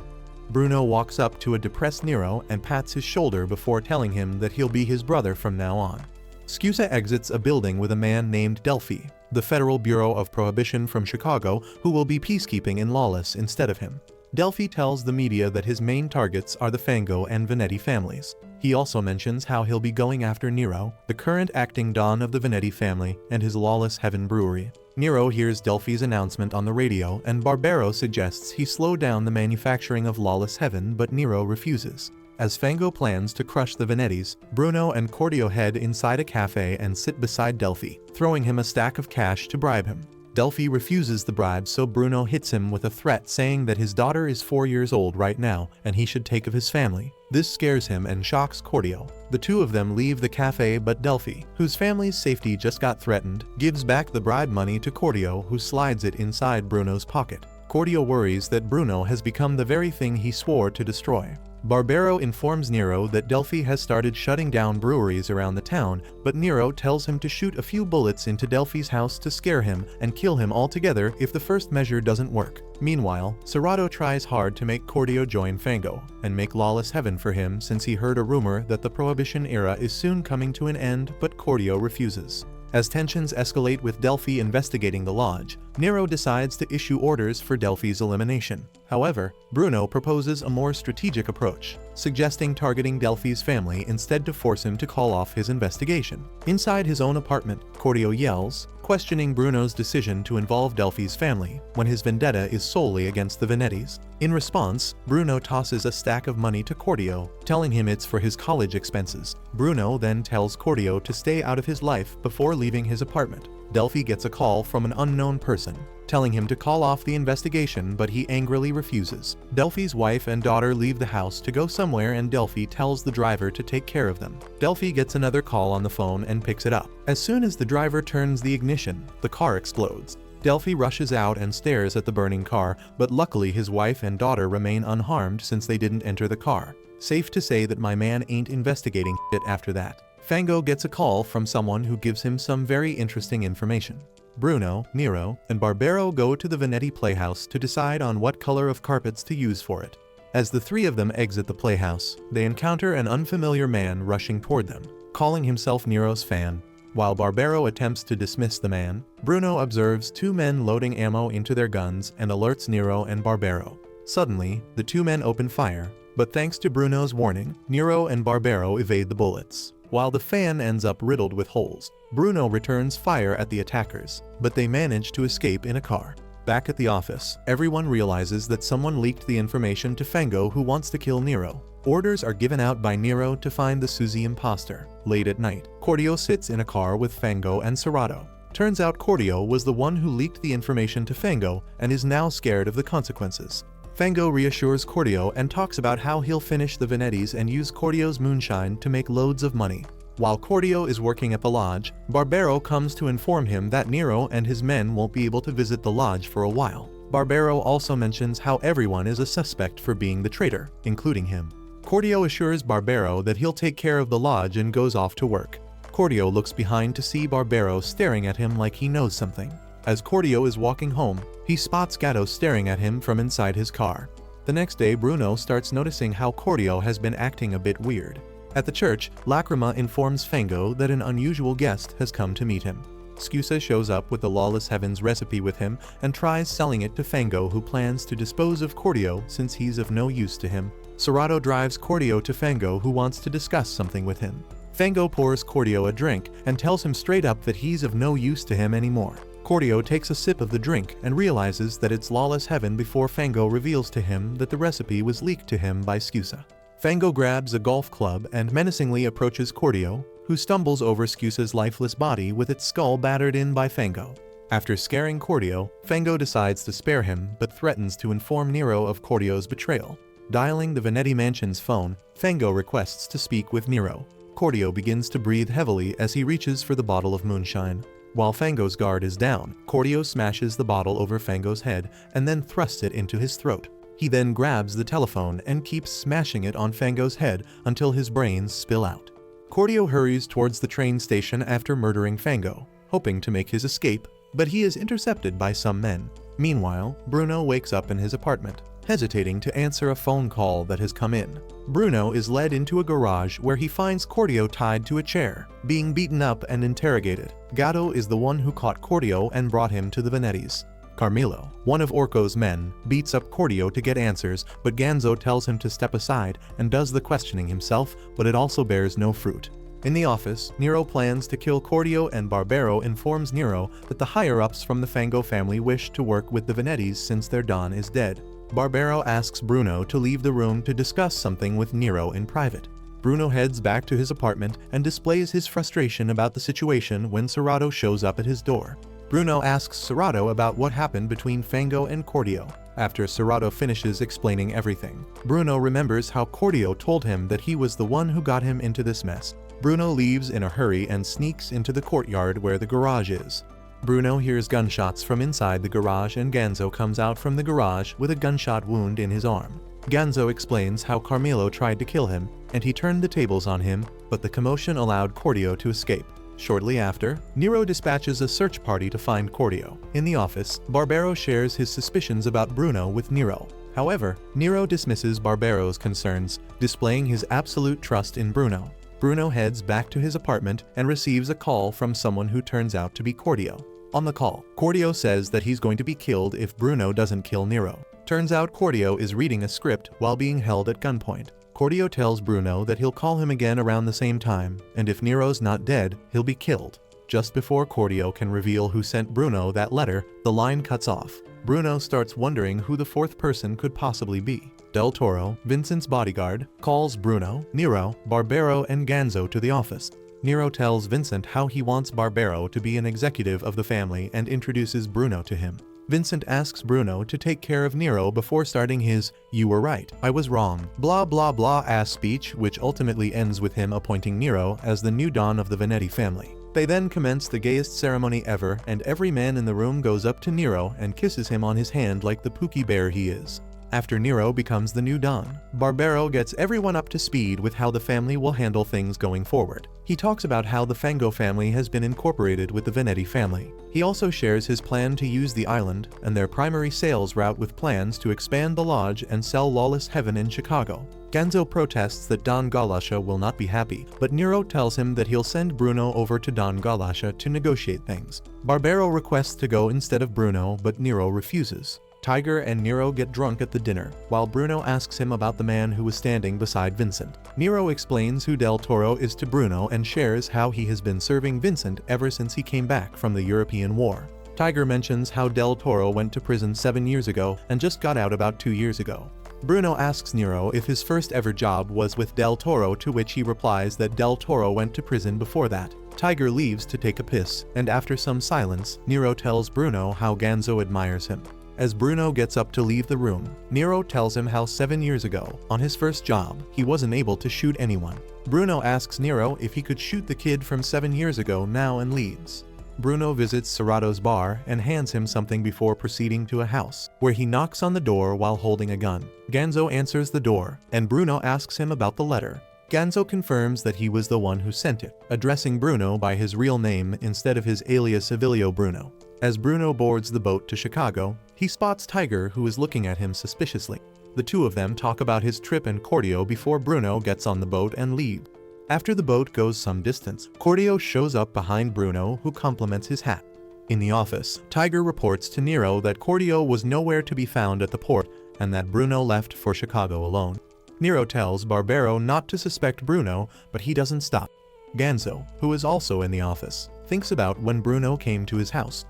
Bruno walks up to a depressed Nero and pats his shoulder before telling him that he'll be his brother from now on. Scusa exits a building with a man named Delphi, the Federal Bureau of Prohibition from Chicago, who will be peacekeeping in Lawless instead of him. Delphi tells the media that his main targets are the Fango and Venetti families. He also mentions how he'll be going after Nero, the current acting Don of the Venetti family, and his Lawless Heaven brewery. Nero hears Delphi's announcement on the radio, and Barbero suggests he slow down the manufacturing of Lawless Heaven, but Nero refuses. As Fango plans to crush the Venettis, Bruno and Corteo head inside a cafe and sit beside Delphi, throwing him a stack of cash to bribe him. Delphi refuses the bribe, so Bruno hits him with a threat saying that his daughter is 4 years old right now and he should take of his family. This scares him and shocks Corteo. The two of them leave the cafe, but Delphi, whose family's safety just got threatened, gives back the bribe money to Corteo, who slides it inside Bruno's pocket. Corteo worries that Bruno has become the very thing he swore to destroy. Barbero informs Nero that Delphi has started shutting down breweries around the town, but Nero tells him to shoot a few bullets into Delphi's house to scare him and kill him altogether if the first measure doesn't work. Meanwhile, Serrato tries hard to make Corteo join Fango and make Lawless Heaven for him since he heard a rumor that the Prohibition era is soon coming to an end, but Corteo refuses. As tensions escalate with Delphi investigating the lodge, Nero decides to issue orders for Delphi's elimination. However, Bruno proposes a more strategic approach, suggesting targeting Delphi's family instead to force him to call off his investigation. Inside his own apartment, Corteo yells, questioning Bruno's decision to involve Delphi's family when his vendetta is solely against the Venettis. In response, Bruno tosses a stack of money to Corteo, telling him it's for his college expenses. Bruno then tells Corteo to stay out of his life before leaving his apartment. Delphi gets a call from an unknown person, telling him to call off the investigation, but he angrily refuses. Delphi's wife and daughter leave the house to go somewhere, and Delphi tells the driver to take care of them. Delphi gets another call on the phone and picks it up. As soon as the driver turns the ignition, the car explodes. Delphi rushes out and stares at the burning car, but luckily his wife and daughter remain unharmed since they didn't enter the car. Safe to say that my man ain't investigating shit after that. Fango gets a call from someone who gives him some very interesting information. Bruno, Nero, and Barbero go to the Venetti playhouse to decide on what color of carpets to use for it. As the three of them exit the playhouse, they encounter an unfamiliar man rushing toward them, calling himself Nero's fan. While Barbero attempts to dismiss the man, Bruno observes two men loading ammo into their guns and alerts Nero and Barbero. Suddenly, the two men open fire, but thanks to Bruno's warning, Nero and Barbero evade the bullets. While the fan ends up riddled with holes, Bruno returns fire at the attackers, but they manage to escape in a car. Back at the office, everyone realizes that someone leaked the information to Fango, who wants to kill Nero. Orders are given out by Nero to find the Susie imposter. Late at night, Corteo sits in a car with Fango and Serrato. Turns out Corteo was the one who leaked the information to Fango and is now scared of the consequences. Fango reassures Corteo and talks about how he'll finish the Venettis and use Corteo's moonshine to make loads of money. While Corteo is working at the lodge, Barbero comes to inform him that Nero and his men won't be able to visit the lodge for a while. Barbero also mentions how everyone is a suspect for being the traitor, including him. Corteo assures Barbero that he'll take care of the lodge and goes off to work. Corteo looks behind to see Barbero staring at him like he knows something. As Corteo is walking home, he spots Gatto staring at him from inside his car. The next day, Bruno starts noticing how Corteo has been acting a bit weird. At the church, Lacrima informs Fango that an unusual guest has come to meet him. Scusa shows up with the Lawless Heavens recipe with him and tries selling it to Fango, who plans to dispose of Corteo since he's of no use to him. Serrato drives Corteo to Fango, who wants to discuss something with him. Fango pours Corteo a drink and tells him straight up that he's of no use to him anymore. Corteo takes a sip of the drink and realizes that it's Lawless Heaven before Fango reveals to him that the recipe was leaked to him by Scusa. Fango grabs a golf club and menacingly approaches Corteo, who stumbles over Scusa's lifeless body with its skull battered in by Fango. After scaring Corteo, Fango decides to spare him but threatens to inform Nero of Corteo's betrayal. Dialing the Venetti mansion's phone, Fango requests to speak with Nero. Corteo begins to breathe heavily as he reaches for the bottle of moonshine. While Fango's guard is down, Corteo smashes the bottle over Fango's head and then thrusts it into his throat. He then grabs the telephone and keeps smashing it on Fango's head until his brains spill out. Corteo hurries towards the train station after murdering Fango, hoping to make his escape, but he is intercepted by some men. Meanwhile, Bruno wakes up in his apartment, hesitating to answer a phone call that has come in. Bruno is led into a garage where he finds Corteo tied to a chair, being beaten up and interrogated. Gatto is the one who caught Corteo and brought him to the Venettis. Carmelo, one of Orco's men, beats up Corteo to get answers, but Ganzo tells him to step aside and does the questioning himself, but it also bears no fruit. In the office, Nero plans to kill Corteo and Barbero informs Nero that the higher-ups from the Fango family wish to work with the Venettis since their Don is dead. Barbero asks Bruno to leave the room to discuss something with Nero in private. Bruno heads back to his apartment and displays his frustration about the situation when Serrato shows up at his door. Bruno asks Serrato about what happened between Fango and Corteo. After Serrato finishes explaining everything, Bruno remembers how Corteo told him that he was the one who got him into this mess. Bruno leaves in a hurry and sneaks into the courtyard where the garage is. Bruno hears gunshots from inside the garage and Ganzo comes out from the garage with a gunshot wound in his arm. Ganzo explains how Carmelo tried to kill him, and he turned the tables on him, but the commotion allowed Corteo to escape. Shortly after, Nero dispatches a search party to find Corteo. In the office, Barbero shares his suspicions about Bruno with Nero. However, Nero dismisses Barbero's concerns, displaying his absolute trust in Bruno. Bruno heads back to his apartment and receives a call from someone who turns out to be Corteo. On the call, Corteo says that he's going to be killed if Bruno doesn't kill Nero. Turns out Corteo is reading a script while being held at gunpoint. Corteo tells Bruno that he'll call him again around the same time, and if Nero's not dead, he'll be killed. Just before Corteo can reveal who sent Bruno that letter, the line cuts off. Bruno starts wondering who the fourth person could possibly be. Del Toro, Vincent's bodyguard, calls Bruno, Nero, Barbero, and Ganzo to the office. Nero tells Vincent how he wants Barbero to be an executive of the family and introduces Bruno to him. Vincent asks Bruno to take care of Nero before starting his "You were right, I was wrong, blah blah blah" ass speech, which ultimately ends with him appointing Nero as the new Don of the Venetti family. They then commence the gayest ceremony ever, and every man in the room goes up to Nero and kisses him on his hand like the Pookie Bear he is. After Nero becomes the new Don, Barbero gets everyone up to speed with how the family will handle things going forward. He talks about how the Fango family has been incorporated with the Venetti family. He also shares his plan to use the island and their primary sales route with plans to expand the lodge and sell Lawless Heaven in Chicago. Ganzo protests that Don Galasha will not be happy, but Nero tells him that he'll send Bruno over to Don Galasha to negotiate things. Barbero requests to go instead of Bruno, but Nero refuses. Tiger and Nero get drunk at the dinner, while Bruno asks him about the man who was standing beside Vincent. Nero explains who Del Toro is to Bruno and shares how he has been serving Vincent ever since he came back from the European War. Tiger mentions how Del Toro went to prison 7 years ago and just got out about 2 years ago. Bruno asks Nero if his first ever job was with Del Toro, to which he replies that Del Toro went to prison before that. Tiger leaves to take a piss, and after some silence, Nero tells Bruno how Ganzo admires him. As Bruno gets up to leave the room, Nero tells him how 7 years ago, on his first job, he wasn't able to shoot anyone. Bruno asks Nero if he could shoot the kid from 7 years ago now and leaves. Bruno visits Serrato's bar and hands him something before proceeding to a house, where he knocks on the door while holding a gun. Ganzo answers the door, and Bruno asks him about the letter. Ganzo confirms that he was the one who sent it, addressing Bruno by his real name instead of his alias Avilio Bruno. As Bruno boards the boat to Chicago, he spots Tiger, who is looking at him suspiciously. The two of them talk about his trip and Corteo before Bruno gets on the boat and leaves. After the boat goes some distance, Corteo shows up behind Bruno, who compliments his hat. In the office, Tiger reports to Nero that Corteo was nowhere to be found at the port and that Bruno left for Chicago alone. Nero tells Barbero not to suspect Bruno, but he doesn't stop. Ganzo, who is also in the office, thinks about when Bruno came to his house.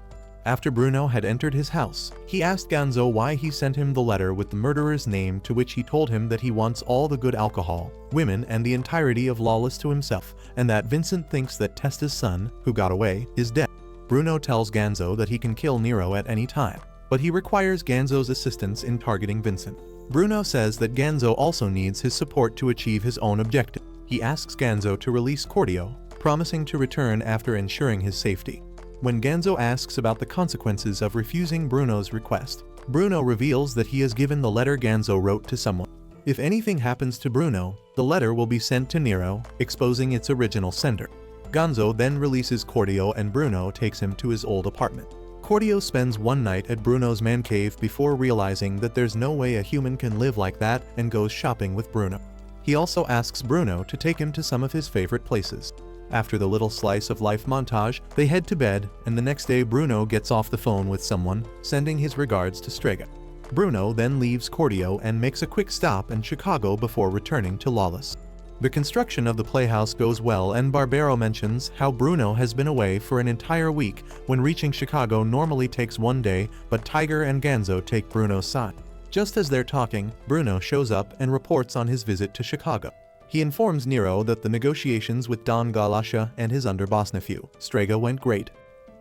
After Bruno had entered his house, he asked Ganzo why he sent him the letter with the murderer's name, to which he told him that he wants all the good alcohol, women, and the entirety of Lawless to himself, and that Vincent thinks that Testa's son, who got away, is dead. Bruno tells Ganzo that he can kill Nero at any time, but he requires Ganzo's assistance in targeting Vincent. Bruno says that Ganzo also needs his support to achieve his own objective. He asks Ganzo to release Corteo, promising to return after ensuring his safety. When Ganzo asks about the consequences of refusing Bruno's request, Bruno reveals that he has given the letter Ganzo wrote to someone. If anything happens to Bruno, the letter will be sent to Nero, exposing its original sender. Ganzo then releases Corteo and Bruno takes him to his old apartment. Corteo spends one night at Bruno's man cave before realizing that there's no way a human can live like that and goes shopping with Bruno. He also asks Bruno to take him to some of his favorite places. After the little slice of life montage, they head to bed, and the next day Bruno gets off the phone with someone, sending his regards to Strega. Bruno then leaves Corteo and makes a quick stop in Chicago before returning to Lawless. The construction of the playhouse goes well, and Barbero mentions how Bruno has been away for an entire week when reaching Chicago normally takes one day, but Tiger and Ganzo take Bruno's side. Just as they're talking, Bruno shows up and reports on his visit to Chicago. He informs Nero that the negotiations with Don Galasha and his underboss nephew, Strega, went great.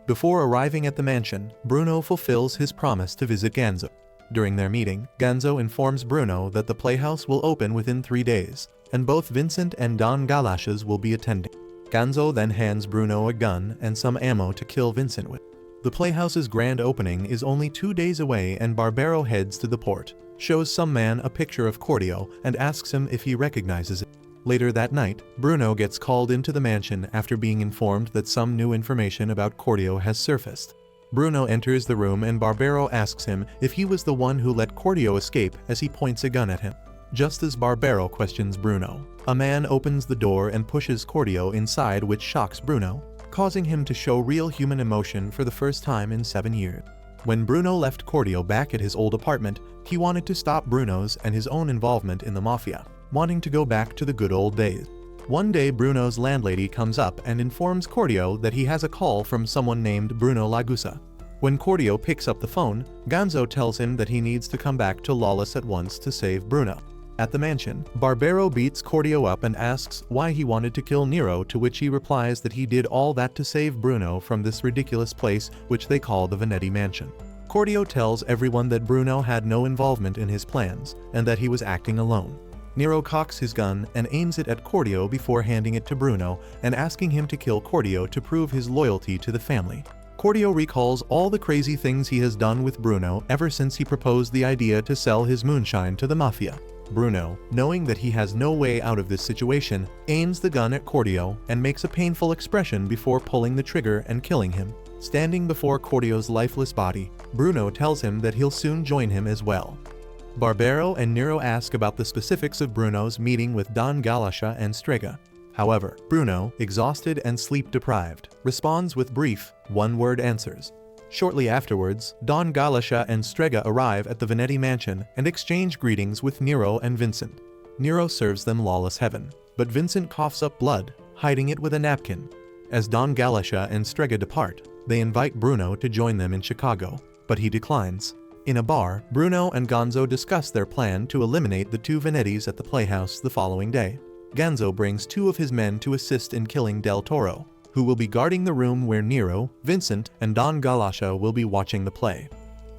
Before arriving at the mansion, Bruno fulfills his promise to visit Ganzo. During their meeting, Ganzo informs Bruno that the playhouse will open within 3 days, and both Vincent and Don Galashas will be attending. Ganzo then hands Bruno a gun and some ammo to kill Vincent with. The playhouse's grand opening is only 2 days away, and Barbero heads to the port, shows some man a picture of Corteo, and asks him if he recognizes it. Later that night, Bruno gets called into the mansion after being informed that some new information about Corteo has surfaced. Bruno enters the room and Barbero asks him if he was the one who let Corteo escape as he points a gun at him. Just as Barbero questions Bruno, a man opens the door and pushes Corteo inside, which shocks Bruno, causing him to show real human emotion for the first time in 7 years. When Bruno left Corteo back at his old apartment, he wanted to stop Bruno's and his own involvement in the Mafia, wanting to go back to the good old days. One day Bruno's landlady comes up and informs Corteo that he has a call from someone named Bruno Lagusa. When Corteo picks up the phone, Ganzo tells him that he needs to come back to Lawless at once to save Bruno. At the mansion, Barbero beats Corteo up and asks why he wanted to kill Nero, to which he replies that he did all that to save Bruno from this ridiculous place which they call the Venetti Mansion. Corteo tells everyone that Bruno had no involvement in his plans and that he was acting alone. Nero cocks his gun and aims it at Corteo before handing it to Bruno and asking him to kill Corteo to prove his loyalty to the family. Corteo recalls all the crazy things he has done with Bruno ever since he proposed the idea to sell his moonshine to the Mafia. Bruno, knowing that he has no way out of this situation, aims the gun at Corteo and makes a painful expression before pulling the trigger and killing him. Standing before Corteo's lifeless body, Bruno tells him that he'll soon join him as well. Barbero and Nero ask about the specifics of Bruno's meeting with Don Galasha and Strega. However, Bruno, exhausted and sleep-deprived, responds with brief, one-word answers. Shortly afterwards, Don Galasha and Strega arrive at the Venetti mansion and exchange greetings with Nero and Vincent. Nero serves them Lawless heaven, but Vincent coughs up blood, hiding it with a napkin. As Don Galasha and Strega depart, they invite Bruno to join them in Chicago, but he declines. In a bar, Bruno and Ganzo discuss their plan to eliminate the 2 Venettis at the playhouse the following day. Ganzo brings 2 of his men to assist in killing Del Toro, who will be guarding the room where Nero, Vincent, and Don Galasha will be watching the play.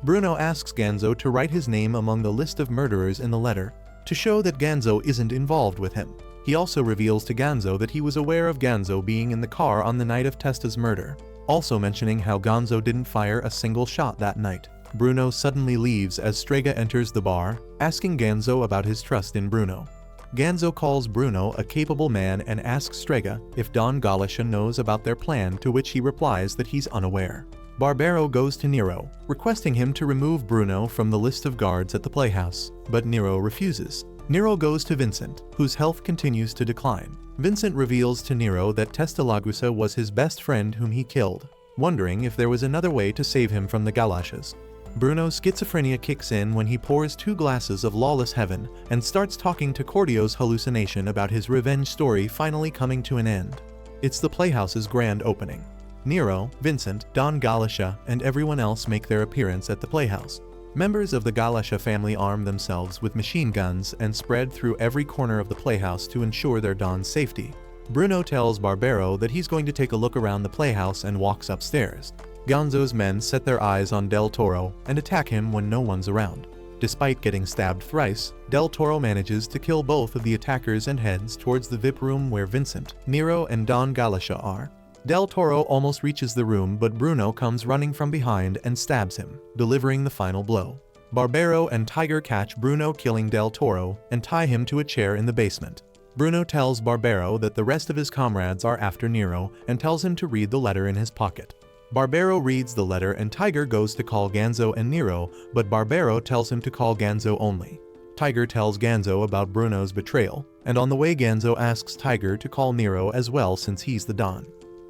Bruno asks Ganzo to write his name among the list of murderers in the letter, to show that Ganzo isn't involved with him. He also reveals to Ganzo that he was aware of Ganzo being in the car on the night of Testa's murder, also mentioning how Ganzo didn't fire a single shot that night. Bruno suddenly leaves as Strega enters the bar, asking Ganzo about his trust in Bruno. Ganzo calls Bruno a capable man and asks Strega if Don Galasha knows about their plan, to which he replies that he's unaware. Barbero goes to Nero, requesting him to remove Bruno from the list of guards at the playhouse, but Nero refuses. Nero goes to Vincent, whose health continues to decline. Vincent reveals to Nero that Testa Lagusa was his best friend whom he killed, wondering if there was another way to save him from the Galashas. Bruno's schizophrenia kicks in when he pours 2 glasses of Lawless heaven and starts talking to Corteo's hallucination about his revenge story finally coming to an end. It's the playhouse's grand opening. Nero, Vincent, Don Galasha, and everyone else make their appearance at the playhouse. Members of the Galasha family arm themselves with machine guns and spread through every corner of the playhouse to ensure their Don's safety. Bruno tells Barbero that he's going to take a look around the playhouse and walks upstairs. Ganzo's men set their eyes on Del Toro and attack him when no one's around. Despite getting stabbed thrice, Del Toro manages to kill both of the attackers and heads towards the VIP room where Vincent, Nero and Don Galasha are. Del Toro almost reaches the room, but Bruno comes running from behind and stabs him, delivering the final blow. Barbero and Tiger catch Bruno killing Del Toro and tie him to a chair in the basement. Bruno tells Barbero that the rest of his comrades are after Nero and tells him to read the letter in his pocket. Barbero reads the letter and Tiger goes to call Ganzo and Nero, but Barbero tells him to call Ganzo only. Tiger tells Ganzo about Bruno's betrayal, and on the way Ganzo asks Tiger to call Nero as well since he's the Don.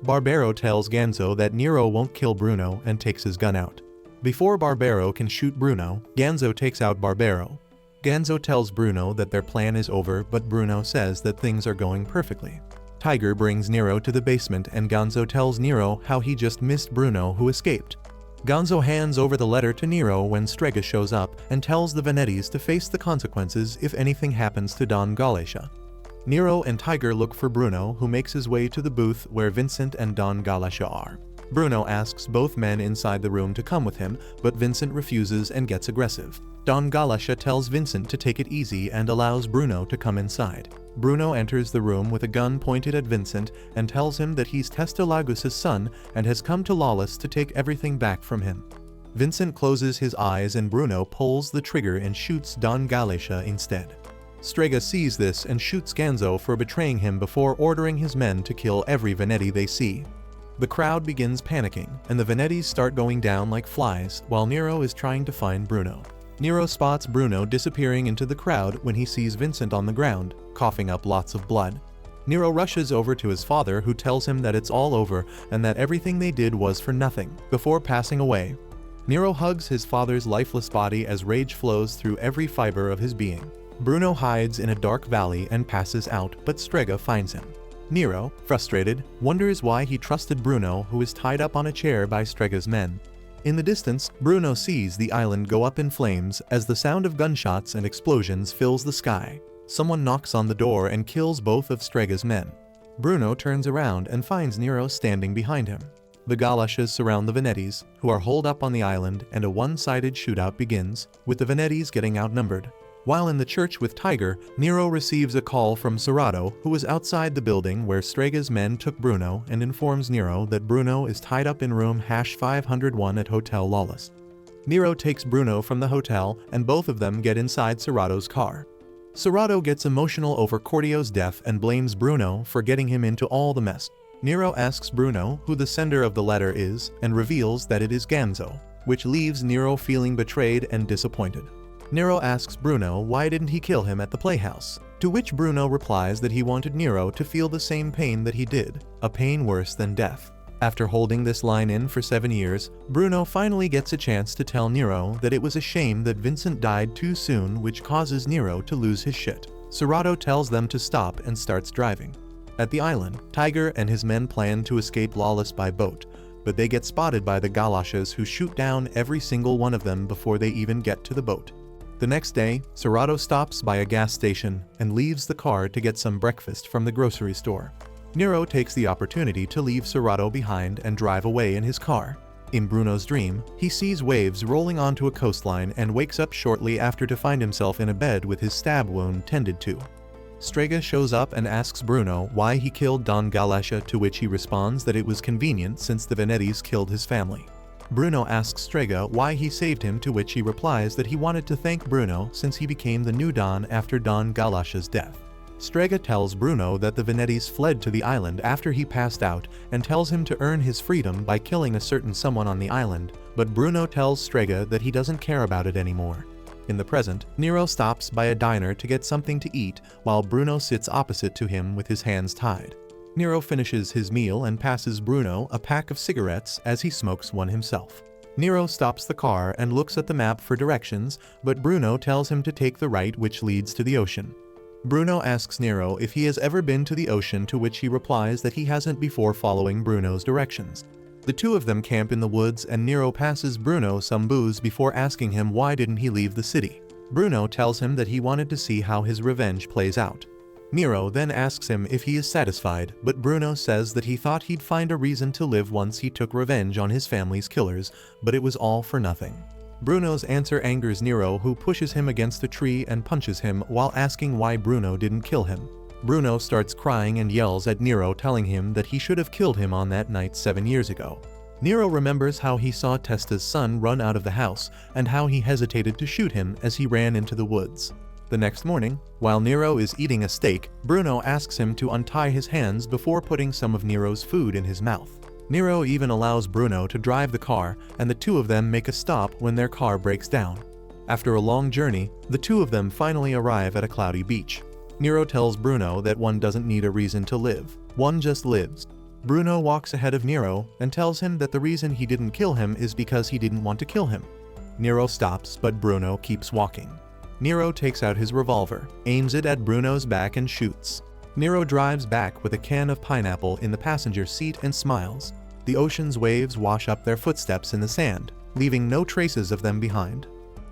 Barbero tells Ganzo that Nero won't kill Bruno and takes his gun out. Before Barbero can shoot Bruno, Ganzo takes out Barbero. Ganzo tells Bruno that their plan is over, but Bruno says that things are going perfectly. Tiger brings Nero to the basement and Ganzo tells Nero how he just missed Bruno who escaped. Ganzo hands over the letter to Nero when Strega shows up and tells the Venettis to face the consequences if anything happens to Don Galasha. Nero and Tiger look for Bruno, who makes his way to the booth where Vincent and Don Galasha are. Bruno asks both men inside the room to come with him, but Vincent refuses and gets aggressive. Don Galasha tells Vincent to take it easy and allows Bruno to come inside. Bruno enters the room with a gun pointed at Vincent and tells him that he's Testelagus's son and has come to Lawless to take everything back from him. Vincent closes his eyes and Bruno pulls the trigger and shoots Don Galasha instead. Strega sees this and shoots Ganzo for betraying him before ordering his men to kill every Venetti they see. The crowd begins panicking, and the Venettis start going down like flies while Nero is trying to find Bruno. Nero spots Bruno disappearing into the crowd when he sees Vincent on the ground, coughing up lots of blood. Nero rushes over to his father, who tells him that it's all over and that everything they did was for nothing, before passing away. Nero hugs his father's lifeless body as rage flows through every fiber of his being. Bruno hides in a dark valley and passes out, but Strega finds him. Nero, frustrated, wonders why he trusted Bruno, who is tied up on a chair by Strega's men. In the distance, Bruno sees the island go up in flames as the sound of gunshots and explosions fills the sky. Someone knocks on the door and kills both of Strega's men. Bruno turns around and finds Nero standing behind him. The Galashas surround the Venettis, who are holed up on the island, and a one-sided shootout begins, with the Venettis getting outnumbered. While in the church with Tiger, Nero receives a call from Serrato, who is outside the building where Strega's men took Bruno, and informs Nero that Bruno is tied up in room #501 at Hotel Lawless. Nero takes Bruno from the hotel, and both of them get inside Serrato's car. Serrato gets emotional over Corteo's death and blames Bruno for getting him into all the mess. Nero asks Bruno who the sender of the letter is, and reveals that it is Ganzo, which leaves Nero feeling betrayed and disappointed. Nero asks Bruno why didn't he kill him at the playhouse, to which Bruno replies that he wanted Nero to feel the same pain that he did, a pain worse than death. After holding this line in for 7 years, Bruno finally gets a chance to tell Nero that it was a shame that Vincent died too soon, which causes Nero to lose his shit. Serrato tells them to stop and starts driving. At the island, Tiger and his men plan to escape Lawless by boat, but they get spotted by the Galashas, who shoot down every single one of them before they even get to the boat. The next day, Serrato stops by a gas station and leaves the car to get some breakfast from the grocery store. Nero takes the opportunity to leave Serrato behind and drive away in his car. In Bruno's dream, he sees waves rolling onto a coastline and wakes up shortly after to find himself in a bed with his stab wound tended to. Strega shows up and asks Bruno why he killed Don Galasha, to which he responds that it was convenient since the Venettis killed his family. Bruno asks Strega why he saved him, to which he replies that he wanted to thank Bruno since he became the new Don after Don Galasha's death. Strega tells Bruno that the Venettis fled to the island after he passed out and tells him to earn his freedom by killing a certain someone on the island, but Bruno tells Strega that he doesn't care about it anymore. In the present, Nero stops by a diner to get something to eat while Bruno sits opposite to him with his hands tied. Nero finishes his meal and passes Bruno a pack of cigarettes as he smokes one himself. Nero stops the car and looks at the map for directions, but Bruno tells him to take the right, which leads to the ocean. Bruno asks Nero if he has ever been to the ocean, to which he replies that he hasn't before following Bruno's directions. The two of them camp in the woods and Nero passes Bruno some booze before asking him why didn't he leave the city. Bruno tells him that he wanted to see how his revenge plays out. Nero then asks him if he is satisfied, but Bruno says that he thought he'd find a reason to live once he took revenge on his family's killers, but it was all for nothing. Bruno's answer angers Nero, who pushes him against the tree and punches him while asking why Bruno didn't kill him. Bruno starts crying and yells at Nero, telling him that he should have killed him on that night 7 years ago. Nero remembers how he saw Testa's son run out of the house and how he hesitated to shoot him as he ran into the woods. The next morning, while Nero is eating a steak, Bruno asks him to untie his hands before putting some of Nero's food in his mouth. Nero even allows Bruno to drive the car, and the two of them make a stop when their car breaks down. After a long journey, the two of them finally arrive at a cloudy beach. Nero tells Bruno that one doesn't need a reason to live, one just lives. Bruno walks ahead of Nero and tells him that the reason he didn't kill him is because he didn't want to kill him. Nero stops, but Bruno keeps walking. Nero takes out his revolver, aims it at Bruno's back and shoots. Nero drives back with a can of pineapple in the passenger seat and smiles. The ocean's waves wash up their footsteps in the sand, leaving no traces of them behind.